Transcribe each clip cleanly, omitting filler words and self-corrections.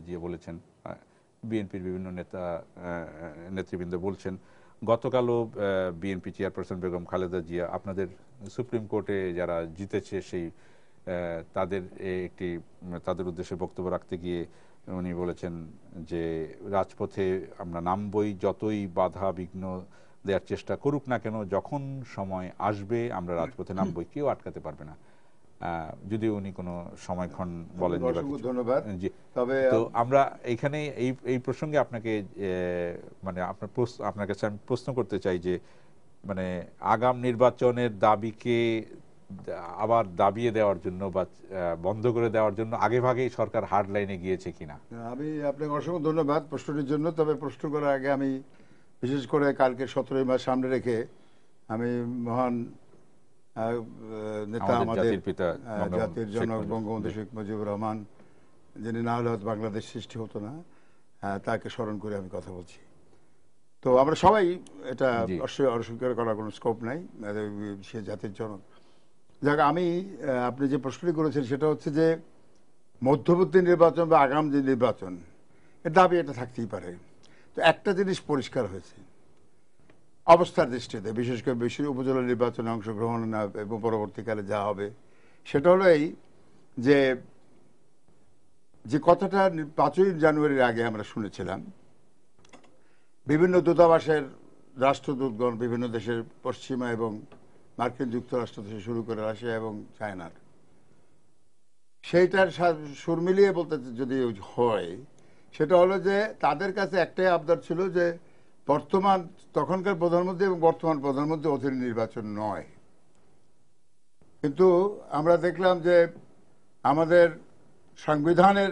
জিয়া বলেছেন, বিএনপির বিভিন্ন নেতৃবৃন্দ বলছেন। গতকালও বিএনপি চেয়ারপারসন বেগম খালেদা জিয়া আপনাদের সুপ্রিম কোর্টে যারা জিতেছে সেই তাদের উদ্দেশ্যে বক্তব্য রাখতে গিয়ে উনি বলেছেন যে রাজপথে আমরা নামবই, যতই বাধা বিঘ্ন দেওয়ার চেষ্টা করুক না কেন, যখন সময় আসবে আমরা রাজপথে নামবই, কেউ আটকাতে পারবে না। যদিও উনি কোনো সময়ক্ষণ বলেন। ধন্যবাদ। তবে তো আমরা এইখানে এই প্রসঙ্গে আপনাকে মানে আপনার কাছে আমি প্রশ্ন করতে চাই যে মানে আগাম নির্বাচনের দাবিকে আবার দাবিয়ে দেওয়ার জন্য বা বন্ধ করে দেওয়ার জন্য আগেভাগেই সরকার হার্ড লাইনে গিয়েছে কিনা। আমি আপনাকে অসংখ্য ধন্যবাদ প্রশ্নটির জন্য। তবে প্রশ্ন করার আগে আমি বিশেষ করে কালকে 17ই মার্চ সামনে রেখে আমি মহান নেতা, আমাদের জাতির জনক বঙ্গবন্ধু শেখ মুজিবুর রহমান, যিনি না হলে হয়তো বাংলাদেশ সৃষ্টি হতো না, তাকে স্মরণ করে আমি কথা বলছি। তো আমরা সবাই এটা অস্বীকার করার কোনো স্কোপ নাই, সে জাতির জনক। যাক, আপনি যে প্রশ্নটি করেছেন সেটা হচ্ছে যে মধ্যবর্তী নির্বাচন বা আগাম যে নির্বাচন, এর দাবি এটা থাকতেই পারে। তো একটা জিনিস পরিষ্কার হয়েছে অবস্থার দৃষ্টিতে, বিশেষ করে বেশি উপজেলা নির্বাচনে অংশগ্রহণ না এবং পরবর্তীকালে যা হবে, সেটা হলো এই যে কথাটা 5ই জানুয়ারির আগে আমরা শুনেছিলাম, বিভিন্ন দূতাবাসের রাষ্ট্রদূতগণ বিভিন্ন দেশের পশ্চিমা এবং মার্কিন যুক্তরাষ্ট্র থেকে শুরু করে রাশিয়া এবং চায়নার, সেইটার সুর মিলিয়ে বলতে যদি হয়, সেটা হলো যে তাদের কাছে একটাই আবদার ছিল যে তখনকার প্রধানমন্ত্রী এবং বর্তমান প্রধানমন্ত্রী অধীন নির্বাচন নয়। কিন্তু আমরা দেখলাম যে আমাদের সংবিধানের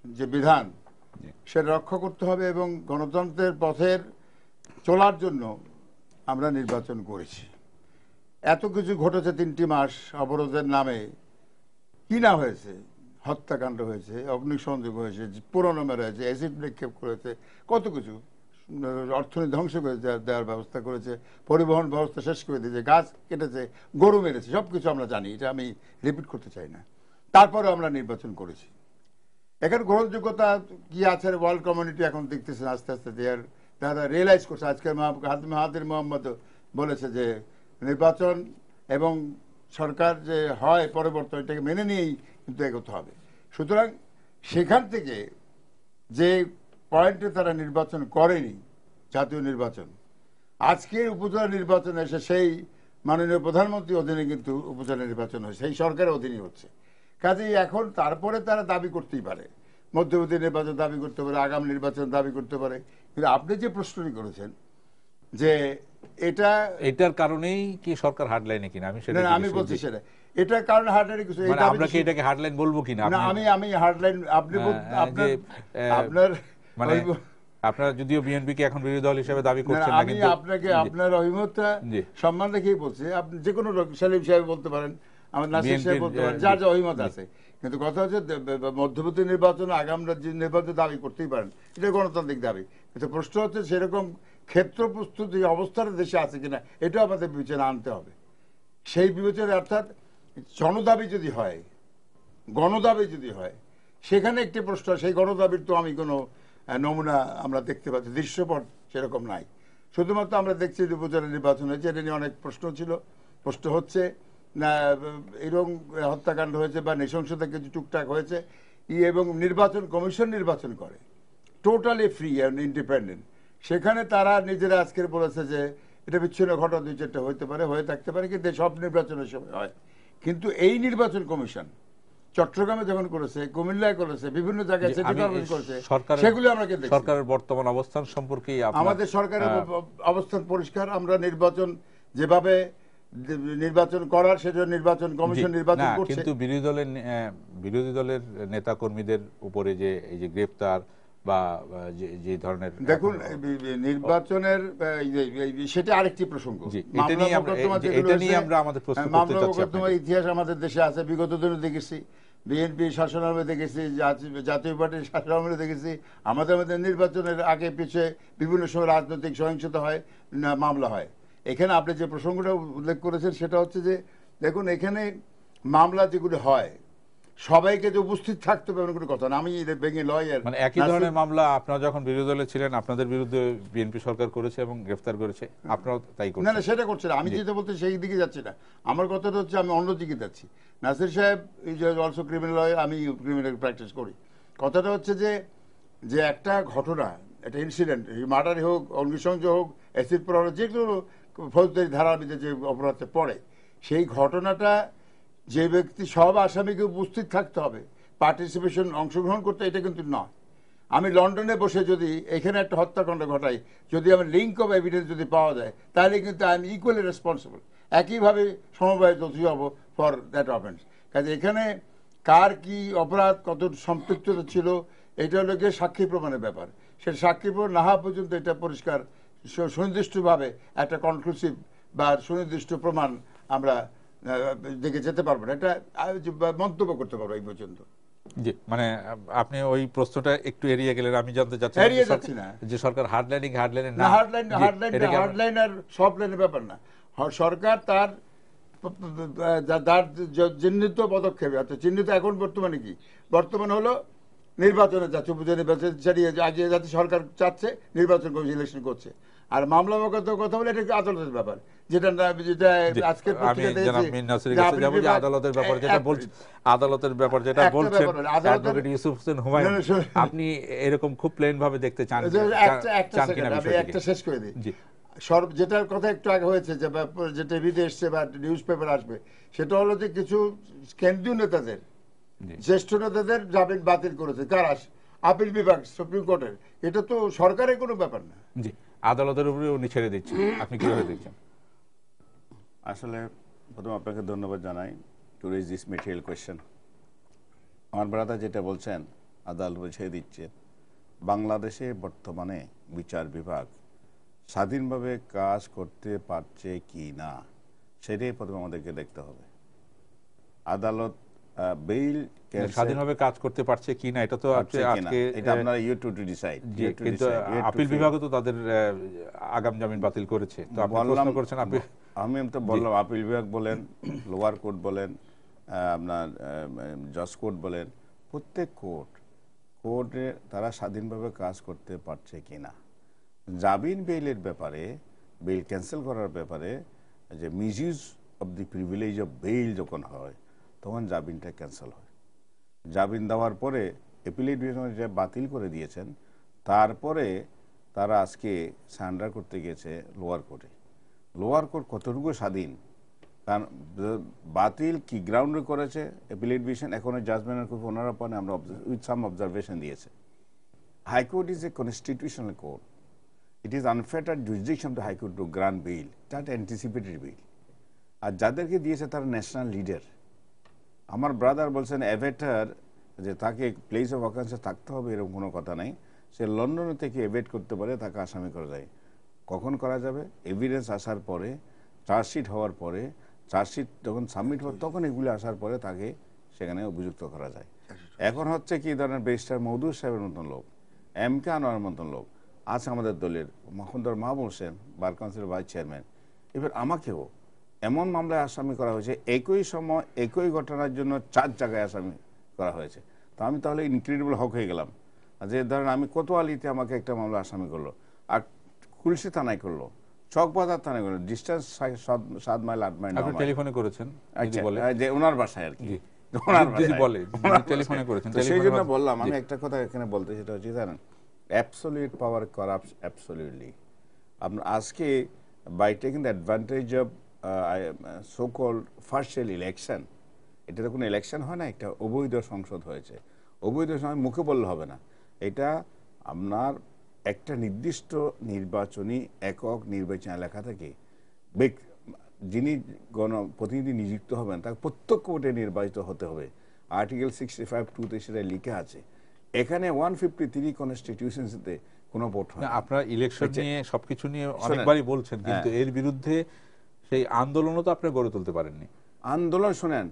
যে বিধান সেটা রক্ষা করতে হবে এবং গণতন্ত্রের পথের চলার জন্য আমরা নির্বাচন করেছি। এত কিছু ঘটেছে 3টি মাস, অবরোধের নামে কি না হয়েছে, হত্যাকাণ্ড হয়েছে, অগ্নিসংযোগ হয়েছে, পুরনো মেরা হয়েছে, অ্যাসিড নিক্ষেপ করেছে, কত কিছু, অর্থনীতি ধ্বংস করে দেওয়ার ব্যবস্থা করেছে, পরিবহন ব্যবস্থা শেষ করে দিয়েছে, গাছ কেটেছে, গরু মেরেছে, সবকিছু আমরা জানি, এটা আমি রিপিট করতে চাই না। তারপরে আমরা নির্বাচন করেছি। এখন গ্রহণযোগ্যতা কি আছে ওয়ার্ল্ড কমিউনিটি এখন দেখতেছেন আস্তে আস্তে তারা রিয়েলাইজ করছে। আজকের মাহাতির মোহাম্মদ বলেছে যে নির্বাচন এবং সরকার যে হয় পরিবর্তন, এটাকে মেনে নিয়েই কিন্তু এগোতে হবে। সুতরাং সেখান থেকে যে পয়েন্টে তারা নির্বাচন করেনি, জাতীয় নির্বাচন, আজকের উপজেলা নির্বাচন এসে সেই মাননীয় প্রধানমন্ত্রী অধীনে কিন্তু উপজেলা নির্বাচন হয়, সেই সরকারের অধীনে হচ্ছে। কাজেই এখন তারপরে তারা দাবি করতেই পারে, মধ্যবর্তী নির্বাচন দাবি করতে পারে, আগাম নির্বাচন দাবি করতে পারে। কিন্তু আপনি যে প্রশ্নটি করেছেন যে এটার কারণেই কি সরকার হার্ডলাইনে কিনা, আমি বলছি সেটা এটার কারণে হার্ডলাইনে কিছু, আমরা কি এটাকে হার্ডলাইন বলবো কিনা? আমি হার্ডলাইন আপনারা যদিও বিএনপি কে এখন বিরোধী দল হিসেবে দাবি করছেন, আমি আপনাকে আপনার অভিমতটা সম্মান রেখেই বলছি। আপনি যে কোনো সেলিম সাহেব বলতে পারেন, আমার নাসির সাহেব বলতে পারেন, যার যা অভিমত আছে। কিন্তু কথা হচ্ছে মধ্যবর্তী নির্বাচন আগাম নির্বাচন দাবি করতেই পারেন, এটা গণতান্ত্রিক দাবি। কিন্তু প্রশ্ন হচ্ছে সেরকম ক্ষেত্র প্রস্তুতি অবস্থার দেশে আছে কিনা, এটাও আমাদের বিবেচনা আনতে হবে। সেই বিবেচনা অর্থাৎ জনদাবি যদি হয়, গণদাবি যদি হয়, সেখানে একটি প্রশ্ন, সেই গণদাবির তো আমি কোনো নমুনা আমরা দেখতে পাচ্ছি, দৃশ্যপট সেরকম নাই। শুধুমাত্র আমরা দেখছি যে উপজেলা নির্বাচন হয়েছে, এটা নিয়ে অনেক প্রশ্ন ছিল, প্রশ্ন হচ্ছে না এরকম হত্যাকাণ্ড হয়েছে বা নৃশংসতা কিছু টুকটাক হয়েছে, এবং নির্বাচন কমিশন নির্বাচন করে টোটালি ফ্রি অ্যান্ড ইন্ডিপেন্ডেন্ট। সেখানে তারা নিজেরা আজকের বলেছে যে এটা বিচ্ছিন্ন ঘটনা 2-4টা হইতে পারে, হয়ে থাকতে পারে, কিন্তু সব নির্বাচনের সময় হয়। কিন্তু এই নির্বাচন কমিশন চট্টগ্রামে যখন করেছে, কুমিল্লায় করেছে, বিভিন্ন জায়গায় করেছে, সেগুলো আমরা দেখি। সরকারের বর্তমান অবস্থান সম্পর্কে আমাদের সরকারের অবস্থান পরিষ্কার। আমরা নির্বাচন যেভাবে নির্বাচন করার, সেটা নির্বাচন কমিশন নির্বাচন করছে। কিন্তু বিরোধী দলের নেতা কর্মীদের উপরে যে এই যে গ্রেফতার বা যে ধরনের, দেখুন নির্বাচনের সেটা আরেকটি প্রসঙ্গ। মামলা মোকদ্দমার ইতিহাস আমাদের দেশে আছে, বিগত দিনে দেখেছি, বিএনপি শাসনামলে দেখেছি, জাতীয় পার্টির শাসনামলে দেখেছি, আমাদের নির্বাচনের আগে পিছিয়ে বিভিন্ন সময় রাজনৈতিক সহিংসতা হয়, মামলা হয়। এখানে আপনি যে প্রসঙ্গটা উল্লেখ করেছেন সেটা হচ্ছে যে দেখুন এখানে মামলা যেগুলো হয় সবাইকে যে উপস্থিত থাকতে হবে এমন কোনো কথা না। আমি বেঙ্গি লয়ার, মানে একই ধরনের মামলা আপনারা যখন বিরোধী দলে ছিলেন আপনাদের বিরুদ্ধে বিএনপি সরকার করেছে এবং গ্রেফতার করেছে, আপনারাও তাই না করছেন? না সেটা করছে না, আমি যেটা বলতে সেই দিকে যাচ্ছি না। আমার কথাটা হচ্ছে আমি অন্য দিকে যাচ্ছি। নাসির সাহেব ইজ অলসো ক্রিমিনাল লয়ার, আমি ক্রিমিনাল প্র্যাকটিস করি। কথাটা হচ্ছে যে যে একটা ঘটনা, একটা ইনসিডেন্ট, মার্ডারই হোক, অগ্নিসংযোগ হোক, অ্যাসিড পড়া হোক, যেগুলো ফৌজদারি ধারার ভিতরে যে অপরাধে পড়ে, সেই ঘটনাটা যে ব্যক্তি সব আসামিকে উপস্থিত থাকতে হবে, পার্টিসিপেশন, অংশগ্রহণ করতে, এটা কিন্তু নয়। আমি লন্ডনে বসে যদি এখানে একটা হত্যাকাণ্ড ঘটাই, যদি আমার লিঙ্ক অফ এভিডেন্স যদি পাওয়া যায়, তাহলে কিন্তু আই এম ইকুয়ালি রেসপন্সিবল, একইভাবে সমবায় দোষী হব ফর দ্যাট অফেন্স। কাজে এখানে কার কি অপরাধ, কত সম্পৃক্ততা ছিল, এটা হলো গিয়ে সাক্ষী প্রমাণের ব্যাপার। সে সাক্ষী প্রমাণ না হওয়া পর্যন্ত এটা পরিষ্কার সুনির্দিষ্টভাবে একটা কনক্লুসিভ বা সুনির্দিষ্ট প্রমাণ আমরা দিকে যেতে পারবো না, এটা মন্তব্য করতে পারবো এই পর্যন্ত। জি, মানে আপনি ওই প্রশ্নটা একটু এড়িয়ে গেলেন। আমি জানতে চাচ্ছি এড়িয়ে যাচ্ছি না যে সরকার হার্ডলাইনিং না, হার্ডলাইন আর সফট লাইনের ব্যাপার না। সরকার তার তার চিহ্নিত পদক্ষেপে, অর্থাৎ চিহ্নিত এখন বর্তমানে কি, বর্তমানে হলো নির্বাচনে যাচ্ছে, উপনির্বাচন ছাড়িয়ে আগিয়ে যাচ্ছে, সরকার চাচ্ছে, নির্বাচন করছে, ইলেকশন করছে। আর মামলা মোকদ্দমার কথা বলে এটা আদালতের ব্যাপার, যেটা যেটা আজকের পত্রিকাতে আদালতের ব্যাপার যেটা বলছেন, আদালতের ব্যাপার যেটা বলছেন অ্যাডভোকেট ইউসুফ হোসেন হুমায়ুন, আপনি এরকম খুব প্লেন ভাবে দেখতে চান কিনা? আমি একটা শেষ করে দিই। যেটার কথা একটু আগে হয়েছে, যে টিভিতে এসছে বা নিউজ পেপার আসবে, সেটা হলো যে কিছু কেন্দ্রীয় নেতাদের, জ্যেষ্ঠ নেতাদের জামিন বাতিল করেছে কারা, আপিল বিভাগ, সুপ্রিম কোর্টের। এটা তো সরকারের কোনো ব্যাপার না। জি, আদালতের উপরে উনি ছেড়ে দিচ্ছেন, আপনি কিভাবে দেখছেন? আসলে প্রথম আপনাকে ধন্যবাদ জানাই to raise this material question. আমার ব্রাদার যেটা বলছেন আদালত ছেড়ে দিচ্ছে, বাংলাদেশে বর্তমানে বিচার বিভাগ স্বাধীনভাবে কাজ করতে পারছে কি না সেটাই প্রথমে আমাদেরকে দেখতে হবে। আদালত বেইল স্বাধীনভাবে কাজ করতে পারছে কি না এটা তো আজকে এটা আপনারা ইউ টু ডিসাইড, কিন্তু আপিল বিভাগ তো তাদের আগাম জামিন বাতিল করেছে। তো আপনি প্রশ্ন করছেন, আমি তো বললাম আপিল বিভাগ বলেন, লোয়ার কোর্ট বলেন, আপনার জজ কোর্ট বলেন, প্রত্যেক কোর্টে তারা স্বাধীনভাবে কাজ করতে পারছে কিনা। জামিন বেইলের ব্যাপারে, বেইল ক্যান্সেল করার ব্যাপারে, যে misuse of the privilege of bail যখন হয় তখন জামিনটা ক্যান্সেল হয়। জামিন দেওয়ার পরে অ্যাপিলেট ডিভিশন যে বাতিল করে দিয়েছেন, তারপরে তারা আজকে সারেন্ডার করতে গেছে লোয়ার কোর্টে। লোয়ার কোর্ট কতটুকু স্বাধীন, কারণ বাতিল কি গ্রাউন্ডে করেছে অ্যাপিলেট ডিভিশন, এখনো জাজমেন্টের খুব ওনারা পান, আমরা উইথ সাম অবজারভেশন দিয়েছে। High court is a constitutional court, it is unfettered jurisdiction of the high court to grant bail, that anticipated bail. আর যাদেরকে দিয়েছে তারা ন্যাশনাল লিডার। আমার ব্রাদার বলছেন এভেটার, যে তাকে প্লেস অফ অকারেন্সে থাকতে হবে এরকম কোনো কথা নেই, সে লন্ডনে থেকে এভেট করতে পারে, তাকে আসামি করা যায়। কখন করা যাবে? এভিডেন্স আসার পরে, চার্জশিট হওয়ার পরে, চার্জশিট যখন সাবমিট হবে তখন এগুলি আসার পরে তাকে সেখানে অভিযুক্ত করা যায়। এখন হচ্ছে কি ধরনের ব্যারিস্টার মওদুদ সাহেবের মতন লোক, এম কে আনোয়ারের মতন লোক আছে আমাদের দলের, মোহাম্মদ মাহবুব হোসেন বার কাউন্সিলের ভাইস চেয়ারম্যান, এবার আমাকেও এমন মামলায় আসামি করা হয়েছে, একই সময় একই ঘটনার জন্য 4 জায়গায় আসামি করা হয়েছে। তো আমি তাহলে ইনক্রেডিবল হক হয়ে গেলাম যে ধরেন আমি কোতোয়ালিতে আমাকে একটা মামলা আসামি করলো, আর কুলসি থানায় করলো, চকবাজার থানায় করলো, ডিস্টেন্স 7 মাইল 8 মাইল। আপনি টেলিফোনে করেছেন যে ওনার বাসায় আর কি, টেলিফোনে করেছেন, সেই জন্য বললাম। আমি একটা কথা এখানে বলতে, সেটা হচ্ছে জানেন, অ্যাবসলিউট পাওয়ার করাপ্টস অ্যাবসলিউটলি। আপনার আজকে by taking the advantage of so called partial election, এটা তো কোনো ইলেকশন হয় না, একটা অবৈধ সংসদ হয়েছে। অবৈধ সময় মুখে বললে হবে না, এটা আপনার একটা নির্দিষ্ট নির্বাচনী একক নির্বাচন এলাকা থেকে যিনি গণপ্রতিনিধি নিযুক্ত হবেন তাকে প্রত্যক্ষ ভোটে নির্বাচিত হতে হবে। আর্টিকেল 65(2)তে সেটা লিখে আছে। এখানে 153 কনস্টিটিউশনসিতে কোনো ভোট হয় না। আপনারা ইলেকশন নিয়ে সবকিছু নিয়ে অনেকবারই বলছেন, কিন্তু এর বিরুদ্ধে সেই আন্দোলনও তো আপনি গড়ে তুলতে পারেননি। আন্দোলন শোনেন,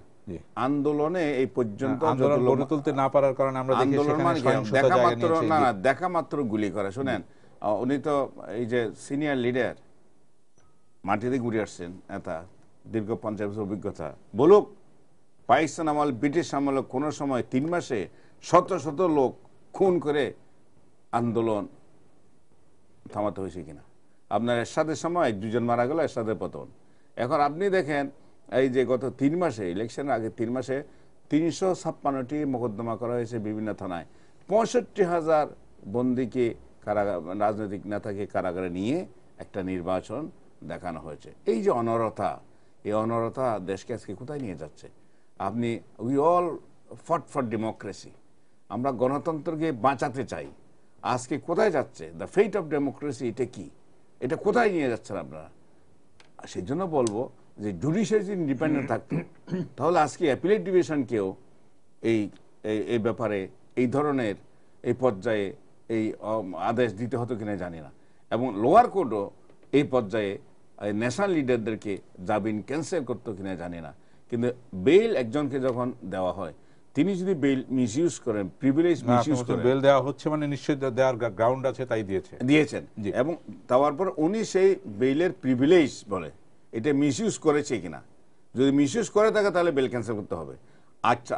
আন্দোলনে এই পর্যন্ত আন্দোলন গড়ে তুলতে না পারার কারণে আমরা দেখি সেখানে সহিংসতা জায়গা নিয়েছে। না দেখা মাত্র গুলি করে। শোনেন, উনি তো এই যে সিনিয়র লিডার, মাটিতে ঘুরে আসছেন, এটা দীর্ঘ 50 বছর অভিজ্ঞতা, বলুক পাকিস্তান আমল, ব্রিটিশ আমলে কোনো সময় 3 মাসে শত শত লোক খুন করে আন্দোলন থামাতে হয়েছে কিনা? আপনার এরশাদের সময় 2 জন মারা গেল, এরশাদের পতন। এখন আপনি দেখেন এই যে গত 3 মাসে, ইলেকশনের আগে 3 মাসে 356টি মোকদ্দমা করা হয়েছে বিভিন্ন থানায়, 65,000 বন্দীকে রাজনৈতিক নেতাকে কারাগারে নিয়ে একটা নির্বাচন দেখানো হয়েছে। এই যে অনরতা, এই অনরতা দেশকে আজকে কোথায় নিয়ে যাচ্ছে? আপনি we all fought for democracy, আমরা গণতন্ত্রকে বাঁচাতে চাই, আজকে কোথায় যাচ্ছে? দ্য ফেট অফ ডেমোক্রেসি, এটা কি? এটা কোথায় নিয়ে যাচ্ছেন আপনারা? সেই জন্য বলবো যে জুডিশিয়ারি যদি ইন্ডিপেন্ডেন্ট থাকতো তাহলে আজকে অ্যাপিলেট ডিভিশনকেও এই ব্যাপারে এই ধরনের এই পর্যায়ে এই আদেশ দিতে হতো কিনা জানি না, এবং লোয়ার কোর্টও এই পর্যায়ে ন্যাশনাল লিডারদেরকে জামিন ক্যান্সেল করতো কিনা জানি না। কিন্তু বেইল একজনকে যখন দেওয়া হয়, তিনি যদি বেইল মিসইউজ করেন, প্রিভিলেজ মিসইউজ করেন, বেল দেওয়া হচ্ছে মানে নিশ্চয়ই দেওয়ার গ্রাউন্ড আছে, তাই দিয়েছেন। এবং দেওয়ার পর উনি সেই বেইলের প্রিভিলেজ বলে এটা মিসইউজ করেছে কিনা, যদি মিসইউজ করে থাকে তাহলে বেল ক্যান্সেল করতে হবে। আচ্ছা,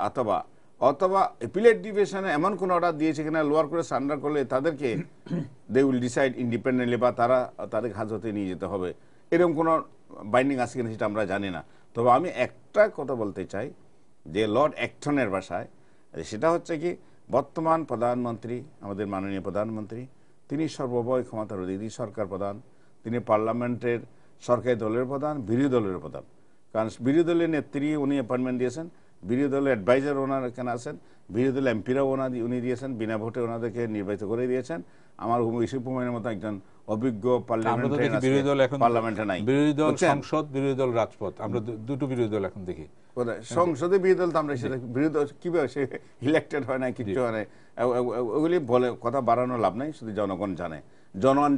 অথবা অ্যাপিলেট ডিভিশনে এমন কোন অর্ডার দিয়েছে কিনা লোয়ার কোর্টে সারেন্ডার করলে তাদেরকে দে উইল ডিসাইড ইন্ডিপেন্ডেন্টলি, বা তাদের হাজতে নিয়ে যেতে হবে, এরকম কোনো বাইন্ডিং আছে কিনা সেটা আমরা জানি না। তবে আমি একটা কথা বলতে চাই যে লর্ড অ্যাক্টনের ভাষায়, সেটা হচ্ছে কি, বর্তমান প্রধানমন্ত্রী, আমাদের মাননীয় প্রধানমন্ত্রী, তিনি সর্বময় ক্ষমতার অধিকারী, সরকার প্রধান, তিনি পার্লামেন্টের সরকারি দলের প্রধান, বিরোধী দলের প্রধান। কারণ বিরোধী দলের নেত্রী উনি অ্যাপয়েন্টমেন্ট দিয়েছেন, বিরোধী দলের অ্যাডভাইজার ওনার এখানে আছেন, বিরোধী দলের এমপিরাও উনি দিয়েছেন, বিনা ভোটে ওনাদেরকে নির্বাচিত করে দিয়েছেন। আমার ইউসুফ হুমায়ুনের মতো একজন অভিজ্ঞ পার্লামেন্টে নাই। বিরোধী দল সংসদ, বিরোধী দল রাজপথ, আমরা দুটো বিরোধী দল এখন দেখি। সংসদে বিরোধী দল তো আমরা বিরোধী দল কিভাবে সে ইলেক্টেড হয় না, কিছু হয় না, ওগুলি বলে কথা বাড়ানোর লাভ নাই। শুধু জনগণ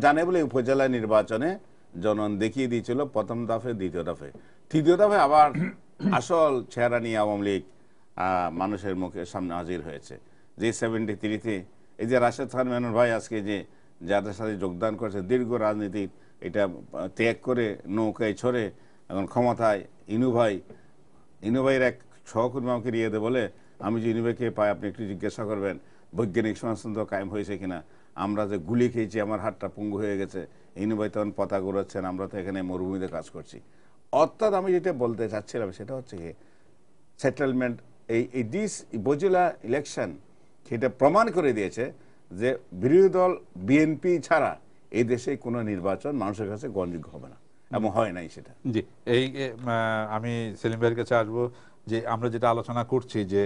জানে বলে উপজেলা নির্বাচনে জনগণ দেখিয়ে দিয়েছিল প্রথম দফে, দ্বিতীয় দফে, তৃতীয় দফে আবার আসল চেহারা নিয়ে আওয়ামী লীগ মানুষের মুখের সামনে হাজির হয়েছে। যে 73-তে এই যে রাশেদ খান মেনন ভাই আজকে যে যাদের সাথে যোগদান করেছে, দীর্ঘ রাজনীতি এটা ত্যাগ করে নৌকায় ছড়ে এখন ক্ষমতায় ইনু ভাইয়ের এক সহকর্মী আমাকে রিয়েদে বলে, আমি যে ইনু ভাইকে পাই আপনি একটু জিজ্ঞাসা করবেন বৈজ্ঞানিক সমাজতন্ত্র কায়েম হয়েছে কিনা, আমরা যে গুলি খেয়েছি আমার হাতটা পঙ্গু হয়ে গেছে, ইনু ভাই তখন পতাকা উড়াচ্ছেন, আমরা তো এখানে মরুভূমিতে কাজ করছি। অর্থাৎ আমি যেটা বলতে চাচ্ছিলাম সেটা হচ্ছে কি, সেটেলমেন্ট এই দিস উপজেলা ইলেকশন সেটা প্রমাণ করে দিয়েছে যে বিরোধী দল বিএনপি ছাড়া এই দেশে কোনো নির্বাচন মানুষের কাছে গ্রহণযোগ্য হবে না, এবং হয় নাই সেটা। জি, আমি সেলিম ভাইয়ের কাছে আসবো যে আমরা যেটা আলোচনা করছি যে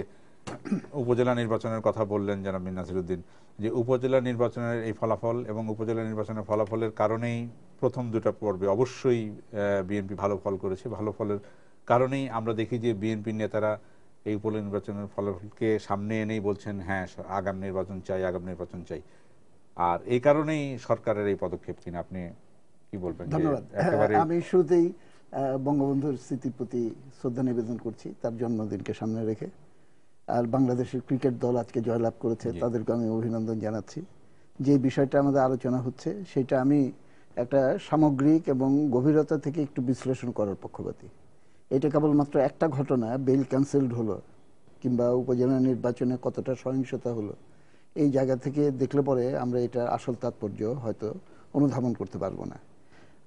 উপজেলা নির্বাচনের কথা বললেন জনাব মীর নাসিরউদ্দিন, যে উপজেলা নির্বাচনের এই ফলাফল এবং উপজেলা নির্বাচনের ফলাফলের কারণেই প্রথম দুটো পর্বে অবশ্যই বিএনপি ভালো ফল করেছে। ভালো ফলের কারণেই আমরা দেখি যে বিএনপির নেতারা এই উপজেলা নির্বাচনের ফলাফলকে সামনে এনেই বলছেন হ্যাঁ আগাম নির্বাচন চাই। আর এই কারণেই সরকারের এই পদক্ষেপ কিনা আপনি কি বলবেন? ধন্যবাদ। আমি শুরুতেই বঙ্গবন্ধুর স্মৃতির প্রতি শ্রদ্ধা নিবেদন করছি, তার জন্মদিনকে সামনে রেখে। আর বাংলাদেশের ক্রিকেট দল আজকে জয়লাভ করেছে, তাদেরকে আমি অভিনন্দন জানাচ্ছি। যে বিষয়টা আমাদের আলোচনা হচ্ছে সেটা আমি একটা সামগ্রিক এবং গভীরতা থেকে একটু বিশ্লেষণ করার পক্ষপাতী। এটা কেবলমাত্র একটা ঘটনা, বেল ক্যান্সেলড হলো কিংবা উপজেলা নির্বাচনে কতটা সহিংসতা হলো, এই জায়গা থেকে দেখলে পরে আমরা এটা আসল তাৎপর্য হয়তো অনুধাবন করতে পারবো না।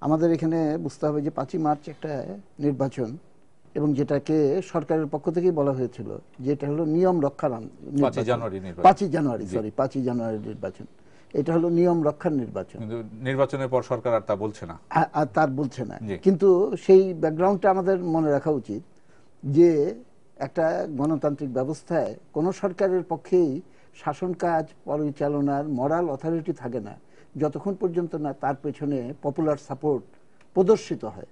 আমাদের এখানে বুঝতে হবে যে 5ই মার্চ একটা নির্বাচন, এবং যেটাকে সরকারের পক্ষ থেকেই বলা হয়েছিল যেটা হলো নিয়ম রক্ষার 5ই জানুয়ারি নির্বাচন। এটা হলো নিয়ম রক্ষার নির্বাচন, কিন্তু নির্বাচনের পর সরকার আর তা বলছে না, কিন্তু সেই ব্যাকগ্রাউন্ডটা আমাদের মনে রাখা উচিত যে একটা গণতান্ত্রিক ব্যবস্থায় কোন সরকারের পক্ষেই শাসন কাজ পরিচালনার মরাল অথরিটি থাকে না যতক্ষণ পর্যন্ত না তার পেছনে পপুলার সাপোর্ট প্রদর্শিত হয়।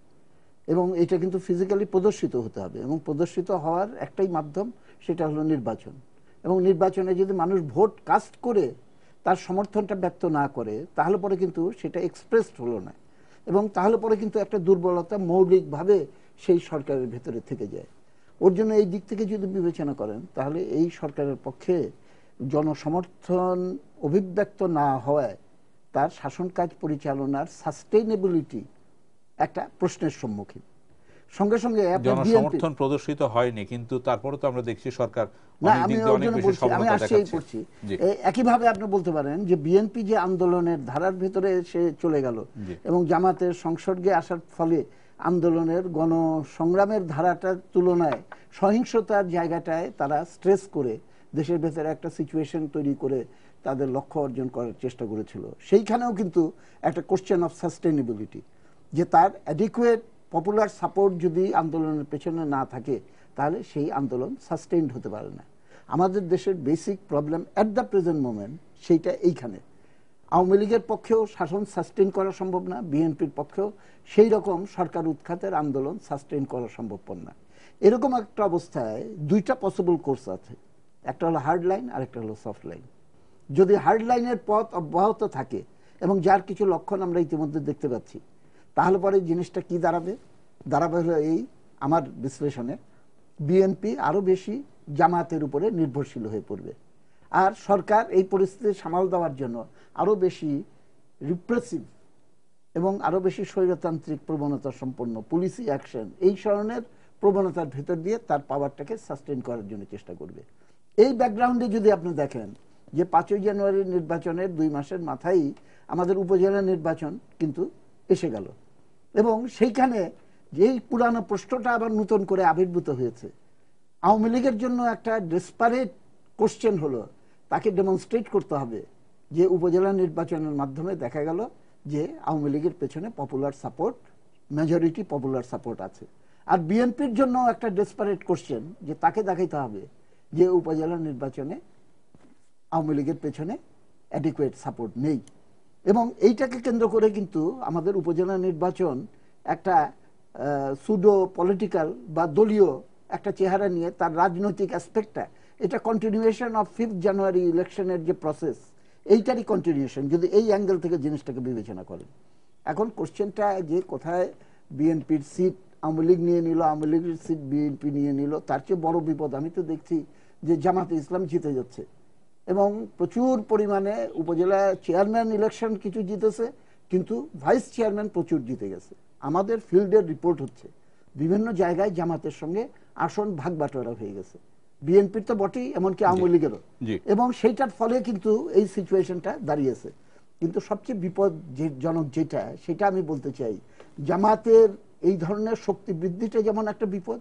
এবং এটা কিন্তু ফিজিক্যালি প্রদর্শিত হতে হবে, এবং প্রদর্শিত হওয়ার একটাই মাধ্যম, সেটা হলো নির্বাচন। এবং নির্বাচনে যদি মানুষ ভোট কাস্ট করে তার সমর্থনটা ব্যক্ত না করে তাহলে পরে কিন্তু সেটা এক্সপ্রেসড হলো না, এবং তাহলে পরে কিন্তু একটা দুর্বলতা মৌলিকভাবে সেই সরকারের ভেতরে থেকে যায়। ওর জন্য এই দিক থেকে যদি বিবেচনা করেন তাহলে এই সরকারের পক্ষে জনসমর্থন অভিব্যক্ত না হওয়ায় তার শাসন কাজ পরিচালনার সাস্টেইনেবিলিটি একটা প্রশ্নের সম্মুখীন। সঙ্গে সঙ্গে জনসমর্থন প্রদর্শিত হয়নি, কিন্তু তারপরে তো আমরা দেখছি সরকার না, আমি আসছেই পড়ছি। একইভাবে আপনি বলতে পারেন যে বিএনপি যে আন্দোলনের ধারার ভিতরে সে চলে গেল এবং জামাতের সংসর্গে আসার ফলে আন্দোলনের গণসংগ্রামের ধারাটার তুলনায় সহিংসতার জায়গাটায় তারা স্ট্রেস করে দেশের ভেতরে একটা সিচুয়েশন তৈরি করে তাদের লক্ষ্য অর্জন করার চেষ্টা করেছিল। সেইখানেও কিন্তু একটা কোশ্চেন অফ সাস্টেনেবিলিটি, যে তার অ্যাডিকুয়েট পপুলার সাপোর্ট যদি আন্দোলনের পেছনে না থাকে তাহলে সেই আন্দোলন সাস্টেইনড হতে পারে না। আমাদের দেশের basic problem at the present moment সেইটা এইখানে। আওয়ামী লীগের পক্ষেও শাসন সাস্টেইন করা সম্ভব না, বিএনপির পক্ষেও সেই রকম সরকার উৎখাতের আন্দোলন সাস্টেইন করা সম্ভবপর না। এরকম একটা অবস্থায় দুইটা পসিবল কোর্স আছে, একটা হলো হার্ড লাইন আর একটা হলো সফট লাইন। যদি হার্ড লাইনের পথ অব্যাহত থাকে এবং যার কিছু লক্ষণ আমরা ইতিমধ্যে দেখতে পাচ্ছি, তাহলে পরে জিনিসটা কি দাঁড়াবে? হলো এই, আমার বিশ্লেষণে বিএনপি আরো বেশি জামাতের উপরে নির্ভরশীল হয়ে পড়বে, আর সরকার এই পরিস্থিতি সামাল দেওয়ার জন্য আরো বেশি রিপ্রেসিভ এবং আরো বেশি স্বৈরতান্ত্রিক প্রবণতা সম্পন্ন পুলিশি অ্যাকশন, এই ধরনের প্রবণতার ভেতর দিয়ে তার পাওয়ারটাকে সাস্টেইন করার জন্য চেষ্টা করবে। এই ব্যাকগ্রাউন্ডে যদি আপনি দেখেন যে 5ই জানুয়ারির নির্বাচনের 2 মাসের মাথায় আমাদের উপজেলা নির্বাচন কিন্তু এসে গেল, এবং সেইখানে যেই পুরানো প্রশ্নটা আবার নতুন করে আবির্ভূত হয়েছে, আওয়ামী লীগের জন্য একটা ডেসপারেট কোশ্চেন হলো তাকে ডেমনস্ট্রেট করতে হবে যে উপজেলা নির্বাচনের মাধ্যমে দেখা গেল যে আওয়ামী লীগের পেছনে popular support, majority popular support আছে। আর বিএনপির জন্য একটা ডেসপারেট কোশ্চেন যে তাকে দেখাইতে হবে যে উপজেলা নির্বাচনে আওয়ামী লীগের পেছনে অ্যাডিকুয়েট সাপোর্ট নেই। এবং এইটাকে কেন্দ্র করে কিন্তু আমাদের উপজেলা নির্বাচন একটা সুডো পলিটিক্যাল বা দলীয় একটা চেহারা নিয়ে তার রাজনৈতিক অ্যাসপেক্টটা, এটা কন্টিনিউয়েশন অফ 5 জানুয়ারি ইলেকশনের যে প্রসেস, এইটারই কন্টিনিউয়েশন যদি এই অ্যাঙ্গেল থেকে জিনিসটাকে বিবেচনা করেন। এখন কোশ্চেনটা যে কোথায় বিএনপির সিট আওয়ামী লীগ নিয়ে নিল, আওয়ামী লীগের সিট বিএনপি নিয়ে নিল, তার চেয়ে বড় বিপদ আমি তো দেখছি যে জামাতে ইসলাম জিতে যাচ্ছে এবং প্রচুর পরিমাণে উপজেলা চেয়ারম্যান ইলেকশন কিছু জিতেছে, কিন্তু ভাইস চেয়ারম্যান প্রচুর জিতে গেছে। আমাদের ফিল্ডের রিপোর্ট হচ্ছে বিভিন্ন জায়গায় জামাতের সঙ্গে আসন ভাগ বাটোয়ারা হয়ে গেছে, বিএনপির তো বটেই, এমনকি আওয়ামী লীগেরও, এবং সেইটার ফলে কিন্তু এই সিচুয়েশনটা দাঁড়িয়েছে। কিন্তু সবচেয়ে বিপদজনক যেটা, সেটা আমি বলতে চাই, জামাতের এই ধরনের শক্তি বৃদ্ধিটা যেমন একটা বিপদ,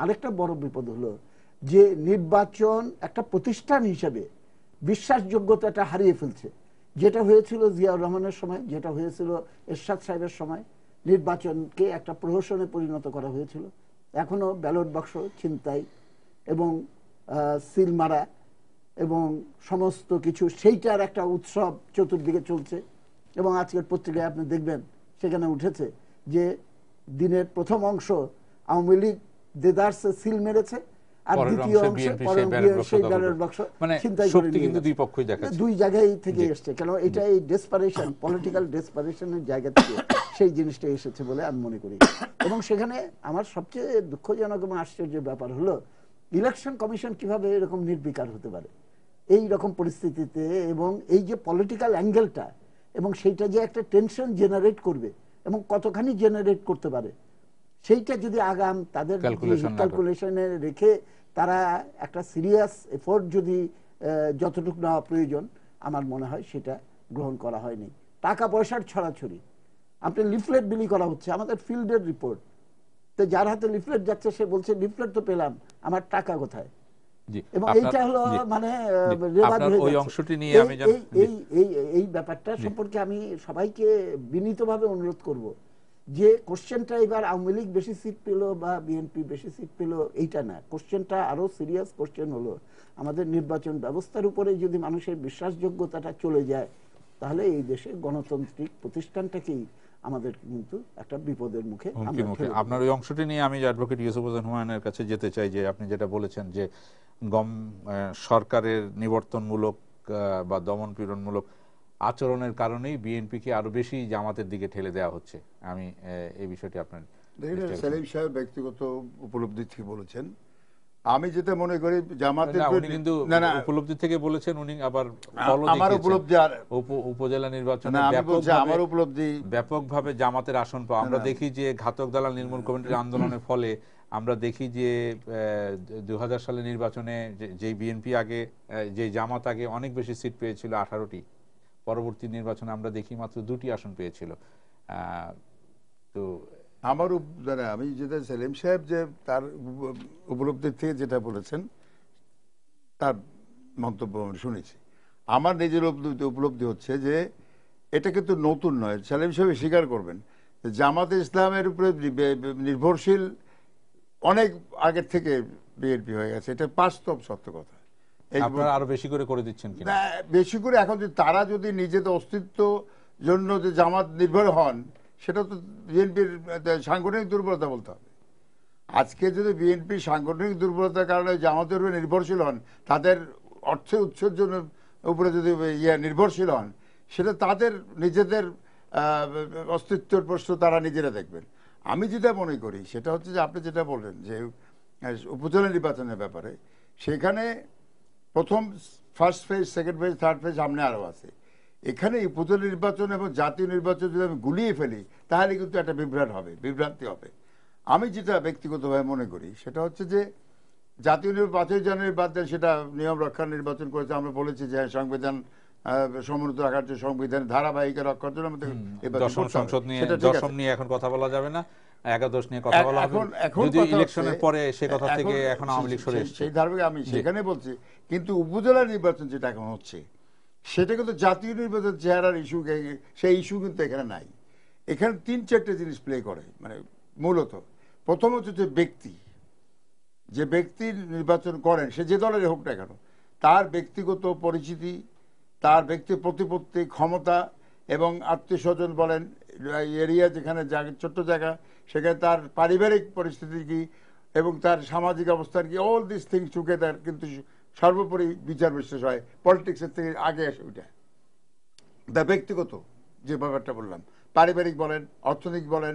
আরেকটা বড় বিপদ হলো যে নির্বাচন একটা প্রতিষ্ঠান হিসেবে বিশ্বাসযোগ্যতাটা হারিয়ে ফেলছে। যেটা হয়েছিল জিয়াউর রহমানের সময়, যেটা হয়েছিল এরশাদ সাহেবের সময়, নির্বাচনকে একটা প্রহসনে পরিণত করা হয়েছিল। এখনো ব্যালট বাক্স ছিনতাই এবং সিল মারা এবং সমস্ত কিছু, সেইটার একটা উৎসব চতুর্দিকে চলছে। এবং আজকের পত্রিকায় আপনি দেখবেন সেখানে উঠেছে যে দিনের প্রথম অংশ আওয়ামী লীগ দেদারসে সিল মেরেছে, আর দ্বিতীয় অংশে সেই ব্যালট বাক্স ছিনতাই করে নিয়ে গেছে। দুই জায়গায় থেকে এসছে, কেন এটা এই ডেসপারেশন, পলিটিক্যাল ডেসপারেশনের জায়গা থেকে সেই জিনিসটা এসেছে বলে আমি মনে করি। এবং সেখানে আমার সবচেয়ে দুঃখজনক এবং আশ্চর্যের ব্যাপার হলো ইলেকশন কমিশন কিভাবে এরকম নির্বিকার হতে পারে এই রকম পরিস্থিতিতে, এবং এই যে পলিটিক্যাল অ্যাঙ্গেলটা, এবং সেইটা যে একটা টেনশন জেনারেট করবে এবং কতখানি জেনারেট করতে পারে, সেইটা যদি আগাম তাদের ক্যালকুলেশনে রেখে তারা একটা সিরিয়াস এফোর্ট যদি যতটুকু নেওয়া প্রয়োজন, আমার মনে হয় সেটা গ্রহণ করা হয়নি। টাকা পয়সার ছড়াছড়ি, আপনি লিফলেট বিলি করা হচ্ছে, আমাদের ফিল্ডের রিপোর্ট, তো যার হাতে লিফলেট যাচ্ছে সে বলছে লিফলেট তো পেলাম, আমার টাকা কোথায়? এবং এইটা হলো মানে এই ব্যাপারটা সম্পর্কে আমি সবাইকে বিনীতভাবে অনুরোধ করব যে কোশ্চেনটা এবার আওয়ামী লীগ বেশি সিট পেল বা বিএনপি বেশি সিট পেল এইটা না, কোশ্চেনটা আরো সিরিয়াস কোশ্চেন হলো আমাদের নির্বাচন ব্যবস্থার উপরে যদি মানুষের বিশ্বাসযোগ্যতাটা চলে যায়, তাহলে এই দেশে গণতান্ত্রিক প্রতিষ্ঠানটাকেই আমাদের কিন্তু একটা বিপদের মুখে। আপনার ওই অংশটি নিয়ে আমি অ্যাডভোকেট ইউসুফ হোসেন হুমায়ুনের কাছে যেতে চাই, যে আপনি যেটা বলেছেন যে সরকারের নিবর্তনমূলক বা দমনপীড়নমূলক আচরণের কারণেই বিএনপিকে আরো বেশি জামাতের দিকে ঠেলে দেওয়া হচ্ছে। আমি এই বিষয়টি আপনার সেলিম সাহেব ব্যক্তিগত উপলব্ধি থেকে বলেছেন। আমি যেটা মনে করি জামাতের না, উনি কিন্তু উপলব্ধি থেকে বলেছেন, উনি আবার আমার উপলব্ধি আর উপজেলা নির্বাচনে না, আমি বলছি আমার উপলব্ধি ব্যাপকভাবে জামাতের আসন পাওয়া। আমরা দেখি যে ঘাতক দালাল নির্মূল কমিটির আন্দোলনের ফলে আমরা দেখি যে 2000 সালের নির্বাচনে যে বিএনপি আগে, যে জামাত আগে অনেক বেশি সিট পেয়েছিল 18টি, পরবর্তী নির্বাচনে আমরা দেখি মাত্র 2টি আসন পেয়েছিল। তো আমার আমি যেটা সেলিম সাহেব যে তার উপলব্ধির থেকে যেটা বলেছেন তার মন্তব্য আমি শুনেছি। আমার নিজের উপলব্ধি হচ্ছে যে এটা কিন্তু নতুন নয়, সেলিম সাহেব স্বীকার করবেন জামাতে ইসলামের উপরে নির্ভরশীল অনেক আগের থেকে বিএনপি হয়ে গেছে, এটা বাস্তব সত্য কথা। আপনারা আরো বেশি করে দিচ্ছেন কিনা? বেশি করে এখন যদি তারা যদি নিজেদের অস্তিত্ব জন্য যে জামাত নির্ভর হন, সেটা তো বিএনপির সাংগঠনিক দুর্বলতা বলতে হবে। আজকে যদি বিএনপি সাংগঠনিক দুর্বলতার কারণে জামাতের উপরে নির্ভরশীল হন, তাদের অর্থের উৎসের জন্য উপরে যদি নির্ভরশীল হন, সেটা তাদের নিজেদের অস্তিত্বের প্রশ্ন তারা নিজেরা দেখবেন। আমি যেটা মনে করি সেটা হচ্ছে যে আপনি যেটা বললেন যে উপজেলা নির্বাচনের ব্যাপারে, সেখানে প্রথম first phase, second phase, third phase সামনে আরও আছে। এখানে উপজেলা নির্বাচন এবং জাতীয় নির্বাচন যদি আমি গুলিয়ে ফেলি তাহলে কিন্তু একটা বিভ্রান্তি হবে। আমি যেটা ব্যক্তিগতভাবে মনে করি সেটা হচ্ছে যে জাতীয় 5 জানুয়ারি বাদ দেন, সেটা নিয়ম রক্ষার নির্বাচন করেছে। আমরা বলেছি যে সংবিধান সমুন্নত রাখার জন্য, সংবিধানের ধারাবাহিকা রক্ষার জন্য আমাদের সংসদ নিয়ে দশম নিয়ে এখন কথা বলা যাবে না, একাদশ নিয়ে কথা বলা হবে। যদি ইলেকশনের পরে সে কথা থেকে এখন আওয়ামী লীগ সরে এসেছে, সেই ধারাবাহিক আমি সেখানে বলছি। কিন্তু উপজেলা নির্বাচন যেটা এখন হচ্ছে সেটা কিন্তু জাতীয় নির্বাচন চেহারার ইস্যু, সেই ইস্যু কিন্তু এখানে নাই। এখানে 3-4টে জিনিস প্লে করে, মানে মূলত প্রথম হচ্ছে যে ব্যক্তি নির্বাচন করেন, সে যে দলের হোক না কেন, তার ব্যক্তিগত পরিচিতি, তার ব্যক্তি প্রতিপত্তি, ক্ষমতা এবং আত্মীয় স্বজন বলেন, এরিয়া যেখানে ছোট্ট জায়গা সেখানে তার পারিবারিক পরিস্থিতি কি এবং তার সামাজিক অবস্থান কি, অল দিস থিংস টুগেদার কিন্তু সর্বোপরি বিচার বিশ্লেষ হয়। পলিটিক্সের থেকে আগে আসে ওইটা, তা ব্যক্তিগত যে ব্যাপারটা বললাম, পারিবারিক বলেন, অর্থনৈতিক বলেন,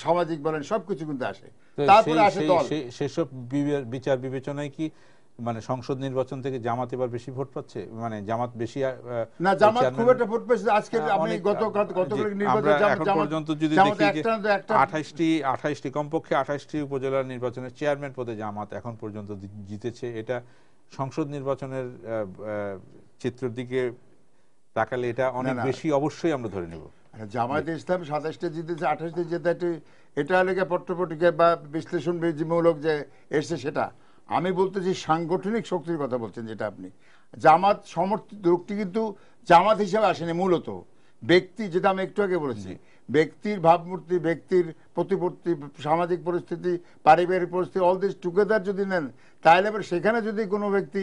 সামাজিক বলেন, সবকিছু কিন্তু আসে। তারপরে আসে দল। সেসব বিচার বিবেচনায় কি মানে সংসদ নির্বাচন থেকে জামাত এবার বেশি ভোট পাচ্ছে, মানে জামাত বেশি না, জামাত খুব একটা ভোট পেয়েছে। আজকে আমি গতকাল নির্বাচন এখন পর্যন্ত যদি দেখি যে 28টি কমপক্ষে 28টি উপজেলার নির্বাচনের চেয়ারম্যান পদে জামাত এখন পর্যন্ত জিতেছে। এটা সংসদ নির্বাচনের চিত্রের দিকে তাকালে এটা অনেক বেশি অবশ্যই আমরা ধরে নেব। জামায়াতে ইসলাম 27টা জিতেছে, 28টা জেতাটি এটা লেগে পট্টপটিকা বা বিশ্লেষণমূলক যে এসছে সেটা। আমি বলতেছি সাংগঠনিক শক্তির কথা বলছেন যেটা আপনি, জামাত সমর্থিত লোকটি কিন্তু জামাত হিসেবে আসেনি, মূলত ব্যক্তি, যেটা আমি একটু আগে বলেছি, ব্যক্তির ভাবমূর্তি, ব্যক্তির প্রতিপত্তি, সামাজিক পরিস্থিতি, পারিবারিক পরিস্থিতি, অল দিস টুগেদার যদি নেন, তাহলে এবার সেখানে যদি কোনো ব্যক্তি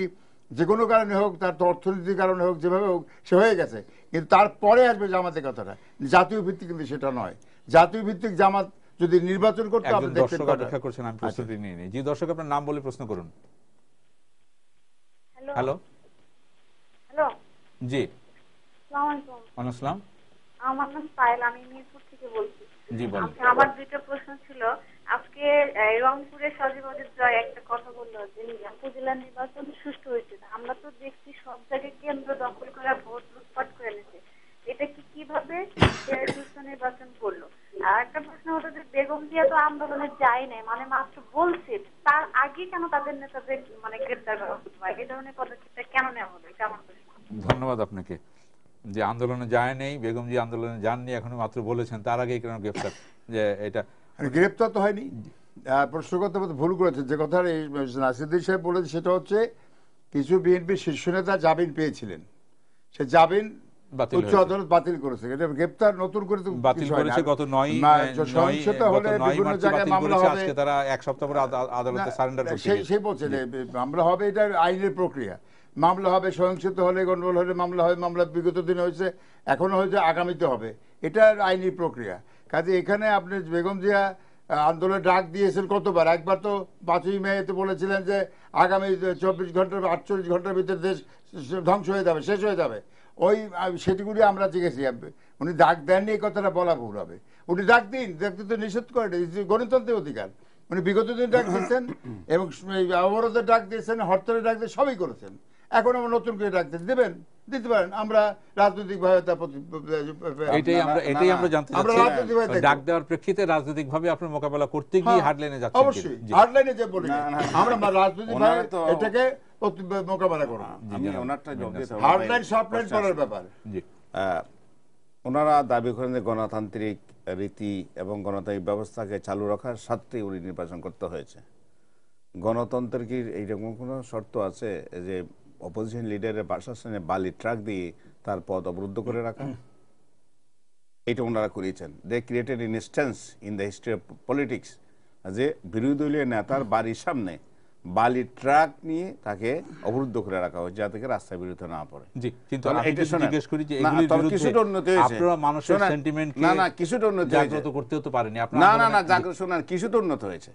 যে কোনো কারণে হোক, তার তো অর্থনীতির কারণে হোক, যেভাবে হোক সে হয়ে গেছে, কিন্তু তারপরে আসবে জামাতের কথাটা। জাতীয় ভিত্তিক কিন্তু সেটা নয়। জাতীয় ভিত্তিক জামাত যদি নির্বাচন করতে, আপনি দর্শক অপেক্ষা করছেন, আমি প্রশ্নটি নিয়ে নিই। জি দর্শক, আপনার নাম বলে প্রশ্ন করুন। হ্যালো হ্যালো, জি আসসালামু আলাইকুম। ওয়ালাইকুম আসসালাম। আমার নাম পায়েল, আমি মিরপুর থেকে বলছি। জি বলুন। আমার দুটো প্রশ্ন ছিল। আজকে রংপুরের সজীবদের জয় একটা কথা বললো যে উপজেলা নির্বাচন সুষ্ঠু হয়েছে। আমরা তো দেখছি সব জায়গায় কেন্দ্র দখল করে ভোট লুটপাট করে নিচ্ছে। এটা কিভাবে সুষ্ঠু নির্বাচন করলো? আর একটা প্রশ্ন হলো যে বেগম জিয়া তো আন্দোলনে যায় নাই, মানে মাত্র বলছে, তার আগে কেন তাদের নেতাদের মানে গ্রেফতার করা হতো? এই ধরনের পদক্ষেপটা কেন নেওয়া হলো? এটা আমার প্রশ্ন। ধন্যবাদ আপনাকে। যে আন্দোলনে যায় নেই, বেগম জি আন্দোলনে যাননি, এখনো মাত্র বলেছেন, তার আগেই কেন গ্রেফতার? যে এটা গ্রেপ্তার তো হয়নি, প্রশ্নগত ভুল করেছে। যে কথা নাসিরুদ্দিন সাহেব বলেছে সেটা হচ্ছে কিছু বিএনপি শীর্ষ নেতা জামিন পেয়েছিলেন, সে জামিন উচ্চ আদালত বাতিল করেছে। এটা গ্রেপ্তার নতুন করে তো বাতিল করেছে গত 9 সহিংসতা হলে বিভিন্ন জায়গায় মামলা হবে। আজকে তারা এক সপ্তাহ পরে আদালতে সারেন্ডার করতে গেছে। সেই বলছে যে মামলা হবে, এটা আইনের প্রক্রিয়া। মামলা হবে, সহিংসতা হলে, গন্ডগোল হলে মামলা হয়। মামলা বিগত দিনে হয়েছে, এখনো হয়েছে, আগামীতে হবে। এটা আইনি প্রক্রিয়া। কাজে এখানে আপনি বেগম জিয়া আন্দোলনে ডাক দিয়েছেন কতবার? একবার তো 5ই মে তো বলেছিলেন যে আগামী 24 ঘন্টা 48 ঘন্টার ভিতরে দেশ ধ্বংস হয়ে যাবে, শেষ হয়ে যাবে। ওই সেটিগুলি আমরা জিজ্ঞেসি। উনি ডাক দেননি, এই কথাটা বলা ভুল হবে। উনি ডাক দিন, ডাকতে তো নিষেধ করেন, গণতন্ত্রের অধিকার। উনি বিগত দিন ডাক দিয়েছেন এবং অবরোধের ডাক দিয়েছেন, হরতালের ডাক দিয়ে সবই করেছেন। এখন আমরা নতুন করে ডাক দেবেন, দিতে পারেন। আমরা রাজনৈতিকভাবে এটাই আমরা জানতে চাচ্ছি, ডাক দেওয়ার প্রেক্ষিতে রাজনৈতিকভাবে আপনার মোকাবেলা করতে গিয়ে হার্ডলাইনে যাচ্ছেন। অবশ্যই হার্ডলাইনে যে বলি আমরা রাজনৈতিকভাবে এটাকে মোকাবেলা করব। আমি ওনারটা জবাব দিতে হবে, হার্ডলাইন সফটলাইন করার ব্যাপার। ওনারা দাবি করেন যে গণতান্ত্রিক রীতি এবং গণতান্ত্রিক ব্যবস্থাকে চালু রাখার স্বার্থে উনি নির্বাচন করতে হয়েছে। গণতন্ত্রের কি এইরকম কোনো শর্ত আছে যে অপোজিশন লিডারের বাসস্থানে বালি ট্রাক দিয়ে তার পদ অবরুদ্ধ করে রাখা? এটা ওনারা করেছেন। They created in instance in the history of politics যে বিরোধী দলীয় নেতার বাড়ির সামনে বালি ট্রাক নিয়ে তাকে অবরুদ্ধ করে রাখা হয় যাতে রাস্তায় বিরুদ্ধে না পড়ে। জি, কিন্তু আমি জিজ্ঞেস করি যে এগুলির বিরুদ্ধে কিছুটা উন্নতি হয়েছে। আপনারা মানুষের সেন্টিমেন্টকে না কিছুটা উন্নতি জাগ্রত করতেও তো পারেনি আপনারা। না জাগ্রত শোনান, কিছুটা উন্নত হয়েছে।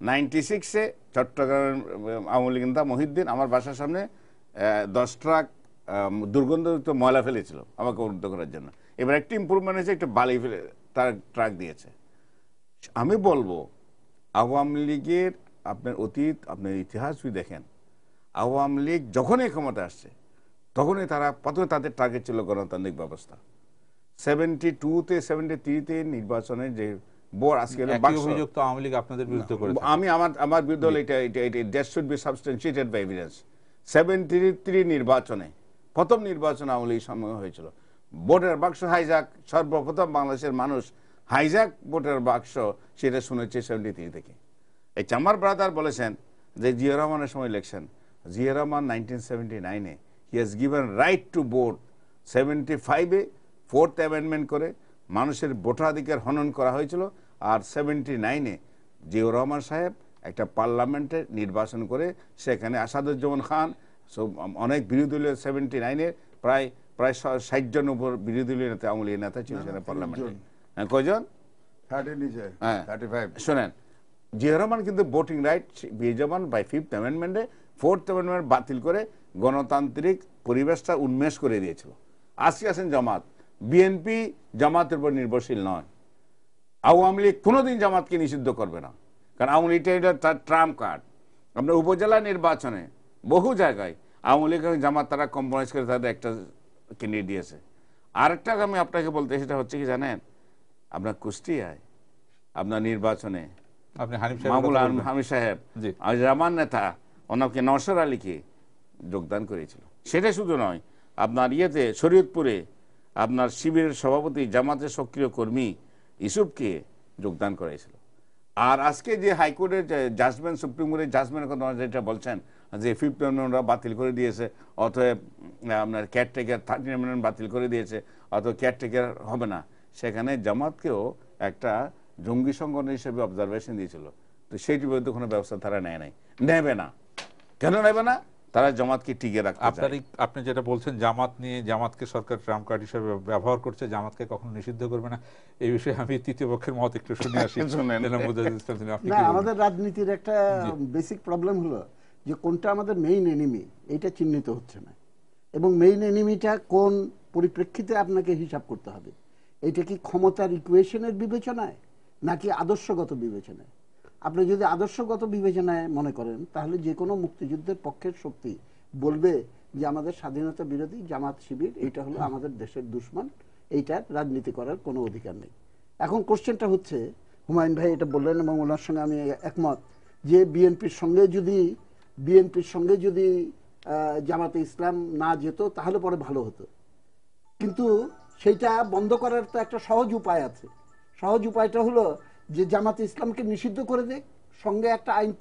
96-এ চট্টগ্রাম আওয়ামী লীগ নেতা মহিউদ্দিন আমার বাসার সামনে 10 ট্রাক দুর্গন্ধযুক্ত ময়লা ফেলেছিল আমাকে অবরুদ্ধ করার জন্য। এবার একটি ইম্প্রুভমেন্ট হয়েছে, একটু বালি ফেলে তার ট্রাক দিয়েছে। আমি বলবো আওয়ামী লীগের আপনার অতীত, আপনার ইতিহাস যদি দেখেন, আওয়ামী লীগ যখনই ক্ষমতা আসছে তখনই তারা প্রথমে তাদের টার্গেট ছিল গণতান্ত্রিক ব্যবস্থা। 72-তে 73-তে নির্বাচনের যে বোর্ড আজকে অভিযোগ তো আওয়ামী লীগ আপনাদের বিরুদ্ধে করেছে। আমি আমার বিরুদ্ধে এটা that should be substantiated by evidence. 73 নির্বাচনে প্রথম নির্বাচন আওয়ামী লীগ সময় হয়েছিল। ভোটের বাক্স হাইজাক, সর্বপ্রথম বাংলাদেশের মানুষ হাইজাক ভোটের বাক্স, সেটা শুনেছে 73 থেকে। এই চামার ব্রাদার বলেছেন যে জিয়া রহমানের সময় ইলেকশন, জিয়া রহমান 1979-এ he has given right to vote. 75-এ 4th অ্যামেন্ডমেন্ট করে মানুষের ভোটাধিকার হনন করা হয়েছিল। আর 79-এ জিয়া রহমান সাহেব একটা পার্লামেন্টে নির্বাচন করে সেখানে আসাদুজ্জামান খান অনেক বিরোধী দলীয় 79-এর প্রায় 60 জন উপর বিরোধী দলীয় নেতা, আওয়ামী লীগের নেতা ছিল সেখানে পার্লামেন্টে। কয়জন? 35। শোনেন, জিয়া রহমান কিন্তু ভোটিং রাইট বিজমান বাই 5th অ্যামেন্ডমেন্টে 4th অ্যামেন্ডমেন্ট বাতিল করে গণতান্ত্রিক পরিবেশটা উন্মেষ করে দিয়েছিল। আজকে আছেন জামাত, বিএনপি জামাতের উপর নির্ভরশীল নয়। আওয়ামী লীগ কোনোদিন জামাতকে নিষিদ্ধ করবে না, কারণ আওয়ামী লীগ তার ট্রাম্প কার্ড। আপনার উপজেলা নির্বাচনে বহু জায়গায় আওয়ামী লীগ এবং জামাত তারা কম্প্রোমাইজ করে তাদের একটা ক্যান্ডিডেট দিয়েছে। আরেকটা আমি আপনাকে বলতে, সেটা হচ্ছে কি জানেন, আপনার কুষ্টিয়ায় আপনার নির্বাচনে মাহমুদ হামিদ সাহেব জামান নেতা ওনাকে নওশাদ আলীকে যোগদান করেছিল। সেটা শুধু নয়, আপনার ইয়েতে শরীয়তপুরে আপনার শিবিরের সভাপতি জামাতের সক্রিয় কর্মী ইউসুফকে যোগদান করেছিল। আর আজকে যে হাইকোর্টের জাজমেন্ট, সুপ্রিম কোর্টের জাজমেন্টের কথা যেটা বলছেন যে 5th অ্যামেন্ডমেন্ট বাতিল করে দিয়েছে, অতএব আপনার কেয়ারটেকার 13th অ্যামেন্ডমেন্ট বাতিল করে দিয়েছে, অতএব কেয়ারটেকার হবে না। সেখানে জামাতকেও একটা জঙ্গি সংগঠন হিসেবে অবজারভেশন দিয়েছিল। তো সেইটির বিরুদ্ধে কোনো ব্যবস্থা তারা নেবে না। কেন নেবে না? তারা জামাতকে টিকে রাখতে চায়। আপনি যেটা বলছেন জামাত নিয়ে, জামাতকে সরকার ট্রাম্প কার্ড হিসেবে ব্যবহার করছে, জামাতকে কখনো নিষিদ্ধ করবে না, এই বিষয়ে আমি তৃতীয় পক্ষের মত একটু শুনে আসি। আমাদের রাজনীতির একটা বেসিক প্রবলেম হলো যে কোনটা আমাদের মেইন এনিমি এইটা চিহ্নিত হচ্ছে না, এবং মেইন এনিমিটা কোন পরিপ্রেক্ষিতে আপনাকে হিসাব করতে হবে। এটা কি ক্ষমতার ইকুয়েশনের বিবেচনায় নাকি আদর্শগত বিবেচনায়? আপনি যদি আদর্শগত বিবেচনায় মনে করেন তাহলে যে কোনো মুক্তিযুদ্ধের পক্ষের শক্তি বলবে যে আমাদের স্বাধীনতা বিরোধী জামাত শিবির এইটা হলো আমাদের দেশের দুশমন, এইটার রাজনীতি করার কোনো অধিকার নেই। এখন কোশ্চেনটা হচ্ছে, হুমায়ুন ভাই এটা বললেন এবং ওনার সঙ্গে আমি একমত, যে বিএনপির সঙ্গে যদি জামাতে ইসলাম না যেত তাহলে পরে ভালো হতো। কিন্তু সেইটা বন্ধ করার তো একটা সহজ উপায় আছে। সহজ উপায়টা হলো যে জামাতে ইসলামকে নিষিদ্ধ করে দেখ, সঙ্গে একটা আইন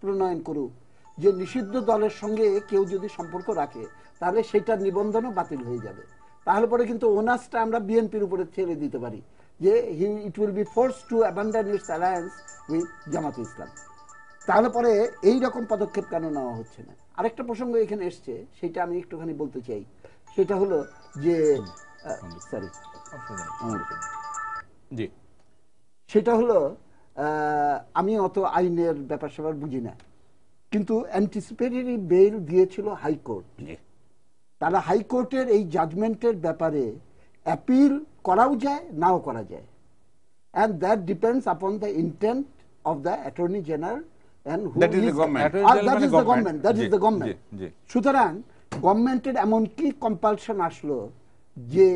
প্রণয়ন করুক যে নিষিদ্ধ দলের সঙ্গে কেউ যদি সম্পর্ক রাখে তাহলে সেটার নিবন্ধনও বাতিল হয়ে যাবে। তাহলে পরে কিন্তু ওনাসটা আমরা বিএনপির উপরে ছেড়ে দিতে পারি যে it will be forced two abandon it's alliance with জামাতে ইসলাম। তাহলে পরে এই রকম পদক্ষেপ কেন নেওয়া হচ্ছে না? আরেকটা প্রসঙ্গ এখানে এসছে, সেটা আমি একটুখানি বলতে চাই। সেটা হলো যে সেটা হলো আমি অত আইনের ব্যাপার স্যাপার বুঝি না, কিন্তু অ্যান্টিসিপেটরি বেইল দিয়েছিল হাইকোর্ট। তারা হাইকোর্টের এই জাজমেন্টের ব্যাপারে অ্যাপিল করাও যায়, নাও করা যায়, and that depends upon the intent of the Attorney General and who That is the government. that is the government. That is the government. সুতরাং গভর্নমেন্টের এমন কি কম্পালশন আসলো যে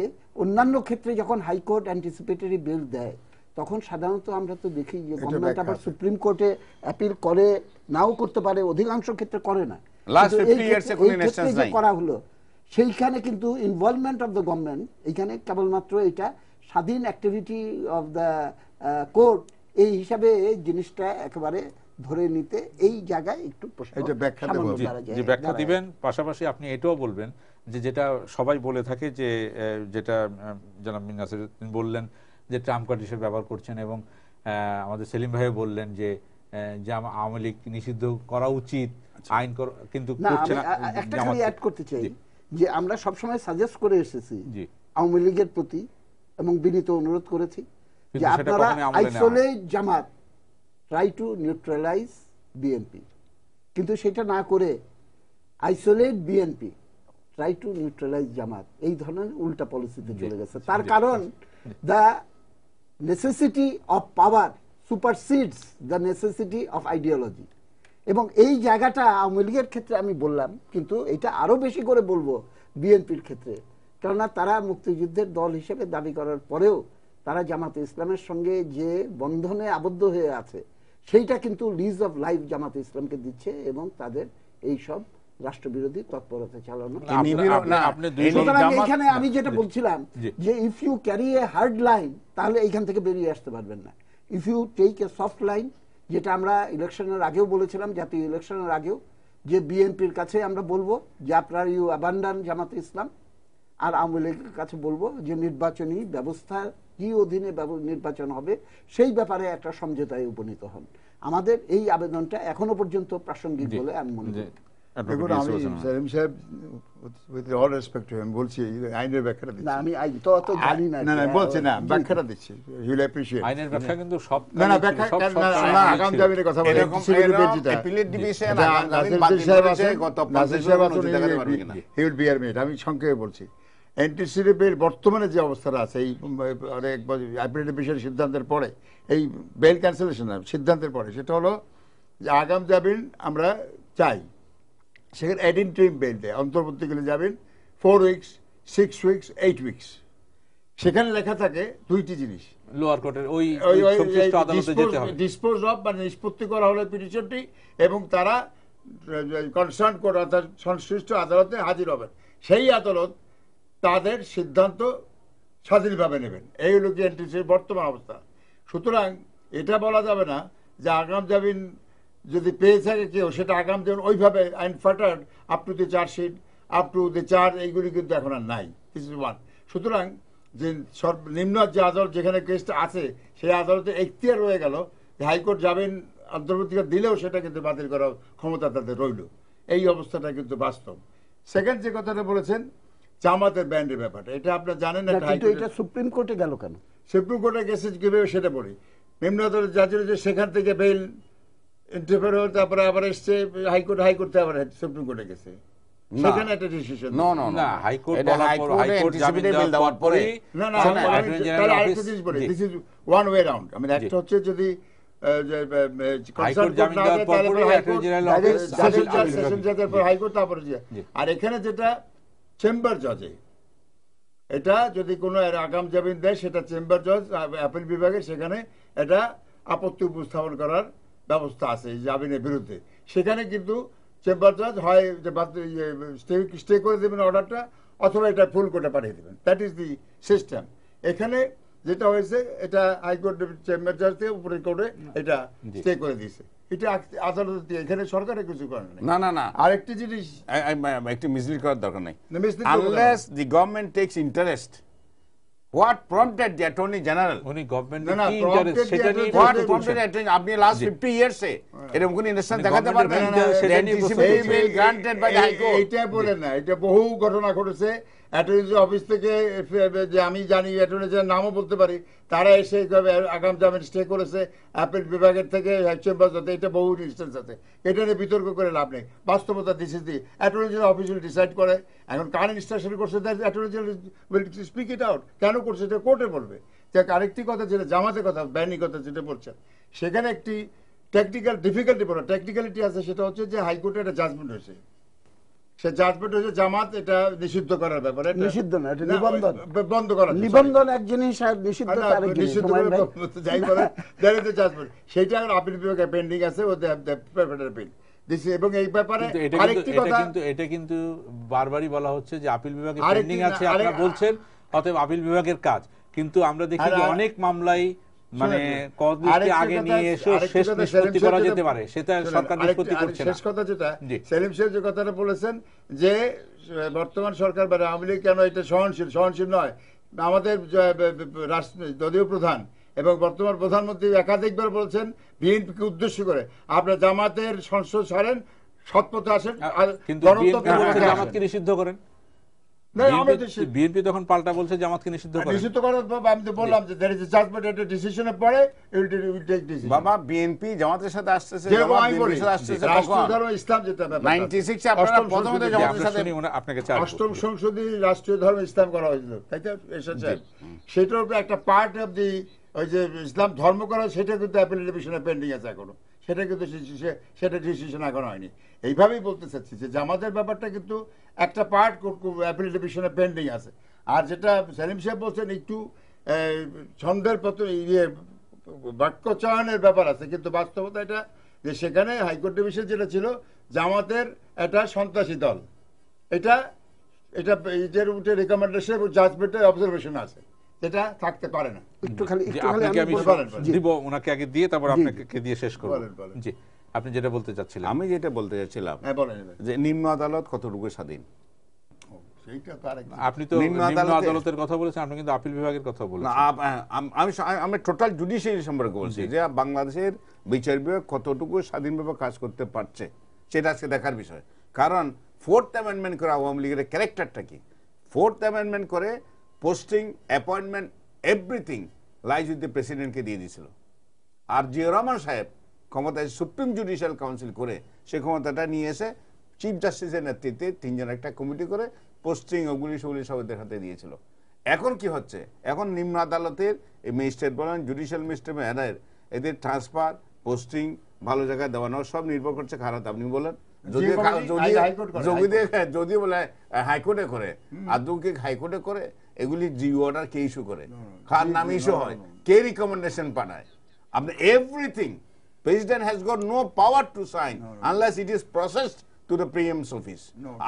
অন্যান্য ক্ষেত্রে যখন হাইকোর্ট অ্যান্টিসিপেটরি বেল দেয় তখন সাধারণত আমরা তো দেখি যে গভর্নমেন্ট আবার সুপ্রিম কোর্টে অ্যাপিল করে নাও করতে পারে, অধিকাংশ ক্ষেত্রে করে না। লাস্ট 50 ইয়ার্স এ কোনো ইনস্ট্যান্স নাই করা হলো, সেইখানে কিন্তু ইনভলভমেন্ট অফ দ্য গভর্নমেন্ট এখানে কেবলমাত্র এটা স্বাধীন অ্যাক্টিভিটি অফ দ্য কোর্ট এই হিসাবে জিনিসটা একেবারে ধরে নিতে এই জায়গায় একটু এটা ব্যাখ্যা দিবেন। পাশাপাশি আপনি এটাও বলবেন যে যেটা সবাই বলে থাকে যে যেটা জনাব মীর নাসির বললেন যে ট্রাম্প কার্ড হিসেবে ব্যবহার করছেন, এবং আমাদের সেলিম ভাইও বললেন যে আওয়ামী লীগ নিষিদ্ধ করা উচিত, আইন কিন্তু করছে না। একটা খালি অ্যাড করতে চাই যে আমরা সবসময় সাজেস্ট করে এসেছি আওয়ামী লীগের প্রতি এবং বিনীত অনুরোধ করেছি যে আপনারা isolate Jamaat, try to neutralise BNP, কিন্তু সেটা না করে isolate BNP, try to neutralise Jamaat, এই ধরনের উল্টা পলিসিতে চলে গেছে। তার কারণ the necessity of power supersedes the necessity of ideology, এবং এই জায়গাটা আওয়ামী লীগের ক্ষেত্রে আমি বললাম, কিন্তু এটা আরো বেশি করে বলবো বিএনপির ক্ষেত্রে, কেননা তারা মুক্তিযুদ্ধের দল হিসেবে দাবি করার পরেও তারা জামাতে ইসলামের সঙ্গে যে বন্ধনে আবদ্ধ হয়ে আছে সেইটা কিন্তু লিজ অফ লাইফ জামাতে ইসলামকে দিচ্ছে এবং তাদের এই সব রাষ্ট্রবিরোধী তৎপরতা চালানো। এখানে আমি যেটা বলছিলাম যে if you carry a hard line তাহলে এইখান থেকে বেরিয়ে আসতে পারবেন না। If you take a soft line, যেটা আমরা ইলেকশনের আগেও বলেছিলাম, জাতীয় ইলেকশনের আগেও, যে বিএনপির কাছে আমরা বলবো যে আপনার ইউ অ্যাবান্ডন জামাতে ইসলাম, আর আওয়ামী লীগের কাছে বলবো যে নির্বাচনী ব্যবস্থা কি অধীনে নির্বাচন হবে সেই ব্যাপারে একটা সমঝোতায় উপনীত হন। আমাদের এই আবেদনটা এখনো পর্যন্ত প্রাসঙ্গিক বলে আমি মনে করি। দেখুন, আমি সেলিম সাহেব with all respect to him বলছি আইনের ব্যাখ্যাটা দিচ্ছি। না, আমি আইন তো অত জানি না। না বলছি না, ব্যাখ্যাটা দিচ্ছি, ইউ উইল অ্যাপ্রিশিয়েট। আইনের ব্যাখ্যা কিন্তু সব না ব্যাখ্যা না, আগাম জামিনের কথা বলে অ্যাপিলেট ডিভিশন নাসির সাহেব আছেন, হি উইল বিয়ার মিট। আমি সংক্ষেপে বলছি, অ্যান্টিসিপেটের বর্তমানে যে অবস্থাটা আছে, এই অনেক অ্যাপিলেট ডিভিশনের সিদ্ধান্তের পরে, এই বেল ক্যান্সেলেশন সিদ্ধান্তের পরে, সেটা হলো যে আগাম জামিন আমরা চাই, সেখানে অ্যাডিনট্রিম বেল দেয়, অন্তর্বর্তীকালীন জামিন 4 উইকস, 6 উইকস, 8 উইকস। সেখানে লেখা থাকে দুইটি জিনিস, লোয়ার কোর্টের ওই সংশ্লিষ্ট আদালতে যেতে হবে, ডিসপোজ অফ মানে নিষ্পত্তি করা হলো পিটিশনটি, এবং তারা কনসার্ন কোর্ট অর্থাৎ সংশ্লিষ্ট আদালতে হাজির হবেন, সেই আদালত তাদের সিদ্ধান্ত স্বাধীনভাবে নেবেন। এই হলো কি অ্যান্টিসিপেটের বর্তমান অবস্থা। সুতরাং এটা বলা যাবে না যে আগাম জামিন যদি পেয়ে থাকে কেউ, সেটা আগাম জামিন ওইভাবে unfettered up to the chargesheet, up to the charge, এইগুলি কিন্তু এখন আর নাই। This is one. সুতরাং যে নিম্ন যে আদালত যেখানে কেসটা আছে সেই আদালতে এখতিয়ার রয়ে গেল যে হাইকোর্ট জামিন অন্তর্বর্তীকাল দিলেও সেটা কিন্তু বাতিল করার ক্ষমতা তাদের রইল। এই অবস্থাটা কিন্তু বাস্তব। সেকেন্ড যে কথাটা বলেছেন জামাতের ব্যান্ডের ব্যাপারটা, এটা আপনারা জানেন না, এটা সুপ্রিম কোর্টে গেল কেন? সুপ্রিম কোর্টে গেছে কিভাবে সেটা বলি। নিম্ন আদালত যা ছিল যে সেখান থেকে বেল ইন্টারফেয়ার হল, তারপরে আবার এসছে হাইকোর্টে আবার সুপ্রিম কোর্টে গেছে, সেখানে একটা ডিসিশন। না, হাইকোর্ট জামিন দেওয়ার পরে না তাহলে আরেকটা জিনিস বলি, this is one way round. আমি একটা হচ্ছে যদি হাইকোর্ট, তারপরে আর এখানে যেটা চেম্বার জজে, এটা যদি কোনো আগাম জামিন দেয় সেটা চেম্বার জজ আপিল বিভাগে, সেখানে এটা আপত্তি উপস্থাপন করার ব্যবস্থা আছে জামিনের বিরুদ্ধে। সেখানে কিন্তু চেম্বার জজ হয় স্টে করে দেবেন অর্ডারটা, অথবা এটা ফুল কোর্টে পাঠিয়ে দেবেন। That is the system. এখানে যেটা হয়েছে এটা হাইকোর্ট চেম্বার জজ থেকে উপরে কোর্টে এটা স্টে করে দিয়েছে, এটা আদালত, এখানে সরকারের কিছু করে না। না আরেকটি জিনিস একটু মিসলিড করার দরকার নাই। Unless the government tax interest, what prompted the attorney general, উনি গভর্নমেন্ট না কি ইন্টারেস্ট সেটা নিয়ে what prompted the attorney, আপনি লাস্ট 50 ইয়ার্স এ এরকম কোন ইনস্ট্যান্স দেখাতে পারবেন সেটা নিয়ে গ্রান্টেড বাই দ্য হাইকোর্ট? এইটা বলেন না, এটা বহু ঘটনা ঘটেছে। অ্যাটর্নি অফিস থেকে যে আমি জানি অ্যাটর্নি জেনারেল নামও বলতে পারি, তারা এসে আগাম জামিন স্টে করেছে অ্যাপিল বিভাগের থেকে চেম্বার জজে, এটা বহু ইনস্ট্যান্স আছে। এটা নিয়ে বিতর্ক করে লাভ নেই, বাস্তবতা this is the attorney general office will decide করে। এখন কার ইনস্ট্রাকশন করছে attorney general will speak it out, কেন করছে এটা কোর্টে বলবে। যে আরেকটি কথা যেটা জামাতের কথা, ব্যানি কথা যেটা বলছেন, সেখানে একটি টেকনিক্যাল ডিফিকাল্টি বলো, টেকনিক্যালিটি আছে, সেটা হচ্ছে যে হাইকোর্টে একটা জাজমেন্ট হয়েছে, সে জাজমেন্ট হয়েছে জামাত এটা নিষিদ্ধ করার ব্যাপারে, নিষিদ্ধ না, এটা নিবন্ধন, বন্ধ করার, নিবন্ধন এক জিনিস আর নিষিদ্ধ তার এক জিনিস। যাই বলে দ্যাট ইজ দ্য জাজমেন্ট, সেটা আপিল বিভাগে পেন্ডিং আছে, ও আপিল দিছে। এবং এই ব্যাপারে আরেকটি কথা, এটা কিন্তু বারবারই বলা হচ্ছে যে আপিল বিভাগে পেন্ডিং আছে, আপনারা বলছেন অতএব আপিল বিভাগের কাজ, কিন্তু আমরা দেখি যে অনেক মামলাই মানে কদিন আগে নিয়ে এসে শেষ নিষ্পত্তি করা যেতে পারে, সেটা সরকার নিষ্পত্তি করছে না। শেষ কথা যেটা সেলিম সাহেব যে কথাটা বলেছেন যে বর্তমান সরকার বা আওয়ামী লীগ কেন এটা সহনশীল নয়, আমাদের দলীয় প্রধান এবং বর্তমান প্রধানমন্ত্রী একাধিকবার বলছেন বিএনপিকে উদ্দেশ্য করে, আপনার জামাতের সংসদ ছাড়েন, সৎপথে আসেন, কিন্তু জামাতকে নিষিদ্ধ করেন। বিএনপি তখন পাল্টা বলছে জামাতকে নিষিদ্ধ করেন। নিষিদ্ধ করার পর আমি তো বললাম যে there is a judgment, একটা ডিসিশনে পড়ে উইল টেক ডিসিশন। বাবা বিএনপি জামাতের সাথে আসতেছে, যেরকম আমি বলি রাষ্ট্রীয় ধর্ম ইসলাম যেটা ব্যাপার 96 আপনারা প্রথমত জামাতের সাথে আপনাকে অষ্টম সংশোধনী রাষ্ট্রীয় ধর্ম ইসলাম করা হয়েছিল, তাই তো এসেছে, সেটার উপরে একটা পার্ট অফ দি ওই যে ইসলাম ধর্ম করা, সেটা কিন্তু অ্যাপিলেট ডিভিশনে পেন্ডিং আছে এখনো, সেটা কিন্তু সেটা ডিসিশন এখন হয়নি। এইভাবেই বলতে চাচ্ছি যে জামাতের ব্যাপারটা কিন্তু একটা পার্ট অ্যাপিলেট ডিভিশনে পেন্ডিং আছে। আর যেটা সেলিম সাহেব বলছেন একটু ছন্দের পত্র ইয়ে বাক্য চয়নের ব্যাপার আছে, কিন্তু বাস্তবতা এটা যে সেখানে হাইকোর্ট ডিভিশন যেটা ছিল জামাতের একটা সন্ত্রাসী দল, এটা এটা এদের উঠে রিকমেন্ডেশন এবং জাজমেন্টের অবজারভেশন আছে, এটা থাকতে পারে না। দিব ওনাকে আগে দিয়ে তারপর আপনাকে দিয়ে শেষ করব। জি, আপনি যেটা বলতে চাচ্ছিলেন। আমি যেটা বলতে চাচ্ছিলাম যে নিম্ন আদালত কতটুকু স্বাধীন, আপনি তো নিম্ন আদালতের কথা বলেছেন, আপনি কিন্তু আপিল বিভাগের কথা বলেছেন। আমি টোটাল জুডিশিয়ারি সম্পর্কে বলছি যে বাংলাদেশের বিচার বিভাগ কতটুকু স্বাধীনভাবে কাজ করতে পারছে, সেটা আজকে দেখার বিষয়। কারণ 4th অ্যামেন্ডমেন্ট করে আওয়ামী লীগের ক্যারেক্টারটা কি, 4th অ্যামেন্ডমেন্ট করে posting, appointment, everything lies with the প্রেসিডেন্টকে দিয়ে দিয়েছিল। আর জিয়াউর রহমান সাহেব ক্ষমতায় সুপ্রিম জুডিশিয়াল কাউন্সিল করে সে ক্ষমতাটা নিয়ে এসে চিফ জাস্টিসের নেতৃত্বে 3 জন একটা কমিটি করে পোস্টিং ওগুলি সেগুলি সব এদের হাতে দিয়েছিল। এখন কি হচ্ছে, এখন নিম্ন আদালতের এই ম্যাজিস্ট্রেট বলেন, জুডিশিয়াল ম্যাজিস্ট্রেট এদের ট্রান্সফার, পোস্টিং, ভালো জায়গায় দেওয়ানো সব নির্ভর করছে খারাপ। আপনি বলেন যদি বলে হাইকোর্টে করে, আদৌ কে হাইকোর্টে করে, এগুলি জিও অর্ডার কে ইস্যু করে, কার নাম ইস্যু হয়, কে রিকমেন্ডেশন পাঠায়, আপনি everything president has got no power to sign unless it is processed to the preempts office,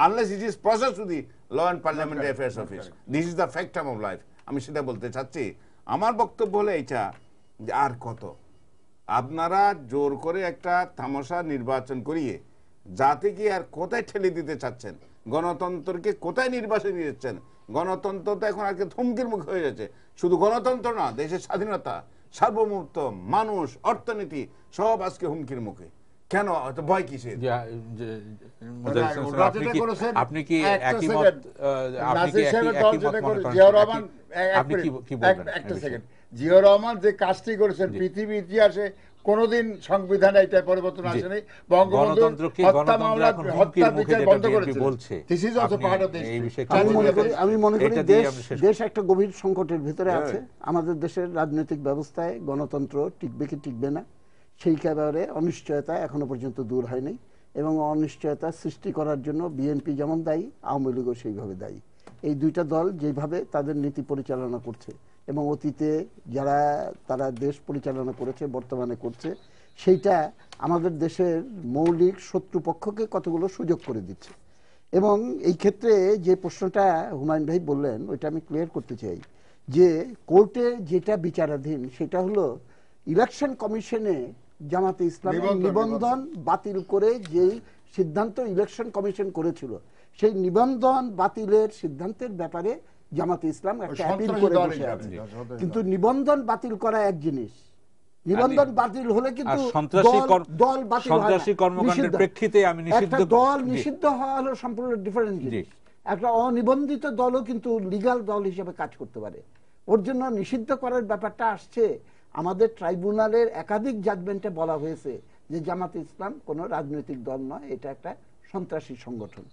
unless it is processed to the law and parliamentary affairs office. This is the factum of life. আমি সেটা বলতে চাচ্ছি। আমার বক্তব্য হলো এইটা যে আর কত আপনারা জোর করে একটা তামাশা নির্বাচন করিয়ে যাতে কি আর কোথায় ঠেলে দিতে চাচ্ছেন, গণতন্ত্রকে কোথায় নির্বাচন দিচ্ছেন। গণতন্ত্র তো এখন আজকে থমকির মুখে হয়ে যাচ্ছে। শুধু গণতন্ত্র না, দেশের স্বাধীনতা, সার্বভৌমত্ব, মানুষ, অর্থনীতি সব আজকে হুমকির মুখে। কেন ভয় কিসের? আপনি কি একই মত? জিয়াউর রহমান যে কাজটি করেছেন পৃথিবী ইতিহাসে কোনদিন সংবিধানে এটা পরিবর্তন আসেনি। বঙ্গবন্ধু হত্যা মামলা, হত্যা বিচার বন্ধ করেছে। আমি মনে করি দেশ একটা গভীর সংকটের ভিতরে আছে। আমাদের দেশের রাজনৈতিক ব্যবস্থায় গণতন্ত্র টিকবে কি টিকবে না সেই ব্যাপারে অনিশ্চয়তা এখনো পর্যন্ত দূর হয়নি, এবং অনিশ্চয়তা সৃষ্টি করার জন্য বিএনপি যেমন দায়ী, আওয়ামী লীগও সেইভাবে দায়ী। এই দুইটা দল যেভাবে তাদের নীতি পরিচালনা করছে এবং অতীতে যারা তারা দেশ পরিচালনা করেছে, বর্তমানে করছে, সেইটা আমাদের দেশের মৌলিক শত্রুপক্ষকে কতগুলো সুযোগ করে দিচ্ছে। এবং এই ক্ষেত্রে যে প্রশ্নটা হুমায়ুন ভাই বললেন ওইটা আমি ক্লিয়ার করতে চাই যে কোর্টে যেটা বিচারাধীন সেটা হলো ইলেকশন কমিশনে জামাতে ইসলামের নিবন্ধন বাতিল করে যেই সিদ্ধান্ত ইলেকশন কমিশন করেছিল, সেই নিবন্ধন বাতিলের সিদ্ধান্তের ব্যাপারে জামাতে ইসলাম একটা আপিল করে বসে আছে। কিন্তু নিবন্ধন বাতিল করা এক জিনিস, নিবন্ধন বাতিল হলে কিন্তু দল বাতিল হয় না। একটা দল নিষিদ্ধ হওয়া হলো সম্পূর্ণ ডিফারেন্ট জিনিস। একটা অনিবন্ধিত দলও কিন্তু লিগ্যাল দল হিসেবে কাজ করতে পারে। ওর জন্য নিষিদ্ধ করার ব্যাপারটা আসছে আমাদের ট্রাইব্যুনালের একাধিক জাজমেন্টে বলা হয়েছে যে জামাতে ইসলাম কোনো রাজনৈতিক দল নয়, এটা একটা সন্ত্রাসী সংগঠন।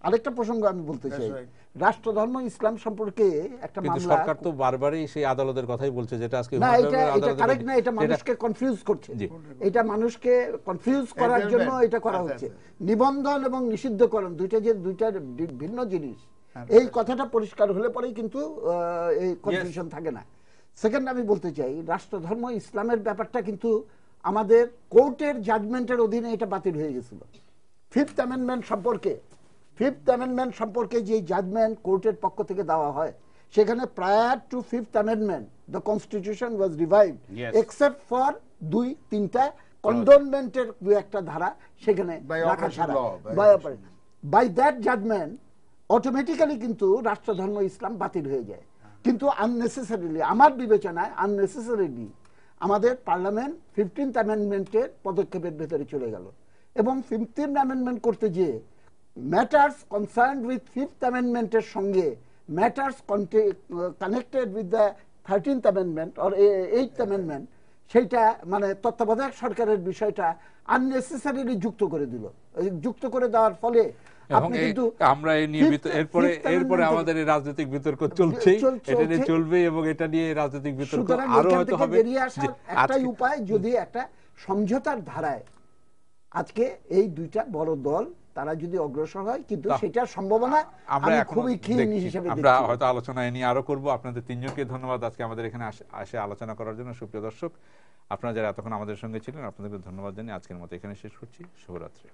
আরেকটা প্রসঙ্গ আমি বলতে চাই, রাষ্ট্রধর্ম ইসলাম সম্পর্কে একটা কিন্তু মামলা, সরকার তো বারবারই সেই আদালতের কথাই বলছে, যেটা আজকে না এটা কারেক্ট না, এটা মানুষকে কনফিউজ করছে, এটা মানুষকে কনফিউজ করার জন্য এটা করা হচ্ছে। নিবন্ধন এবং নিষিদ্ধকরণ দুইটা ভিন্ন জিনিস, এই কথাটা পরিষ্কার হলে পরেই কিন্তু এই কনফিউশন থাকে না। সেকেন্ড আমি বলতে চাই, রাষ্ট্রধর্ম ইসলামের ব্যাপারটা কিন্তু আমাদের কোর্টের জাজমেন্টের অধীনে এটা বাতিল হয়ে গেছিল। ফিফথ অ্যামেন্ডমেন্ট সম্পর্কে যে জাজমেন্ট কোর্টের পক্ষ থেকে দেওয়া হয়, সেখানে prior to fifth amendment the constitution was revived except for 2-3টা কন্ডোনমেন্টের একটা ধারা সেখানে রাখা ছাড়া। বাই দ্যাট জাজমেন্ট অটোমেটিক্যালি কিন্তু রাষ্ট্রধর্ম ইসলাম বাতিল হয়ে যায়। কিন্তু আননেসেসারিলি, আমার বিবেচনায় আননেসেসারিলি আমাদের পার্লামেন্ট 15th অ্যামেন্ডমেন্টের পদক্ষেপের ভেতরে চলে গেল, এবং 15th অ্যামেন্ডমেন্ট করতে গিয়ে ম্যাটার্স কনসার্নড উইথ 5th অ্যামেন্ডমেন্টের সঙ্গে matters connected with the 13th amendment or 8th amendment, সেইটা মানে তত্ত্বাবধায়ক সরকারের বিষয়টা আননেসেসারিলি যুক্ত করে দিল। যুক্ত করে দেওয়ার ফলে আপনি কিন্তু আমরা এই নিয়ে এরপরে আমাদের এই রাজনৈতিক বিতর্ক চলছেই, এটা নিয়ে চলবে, এবং এটা নিয়ে রাজনৈতিক বিতর্ক আরো হয়তো হবে। বেরিয়ে আসার একটাই উপায়, যদি একটা সমঝোতার ধারায় আজকে এই দুইটা বড় দল তারা যদি অগ্রসর হয়, কিন্তু সেটার সম্ভাবনা আমি খুবই ক্ষীণ হিসেবে দেখছি। আমরা হয়তো আলোচনা নিয়ে আরো করব। আপনাদের তিনজনকে ধন্যবাদ আজকে আমাদের এখানে আসে আলোচনা করার জন্য। সুপ্রিয় দর্শক, আপনারা যারা এতক্ষণ আমাদের সঙ্গে ছিলেন, আপনাদেরকে ধন্যবাদ জানিয়ে আজকের মতো এখানে শেষ করছি। শুভরাত্রি।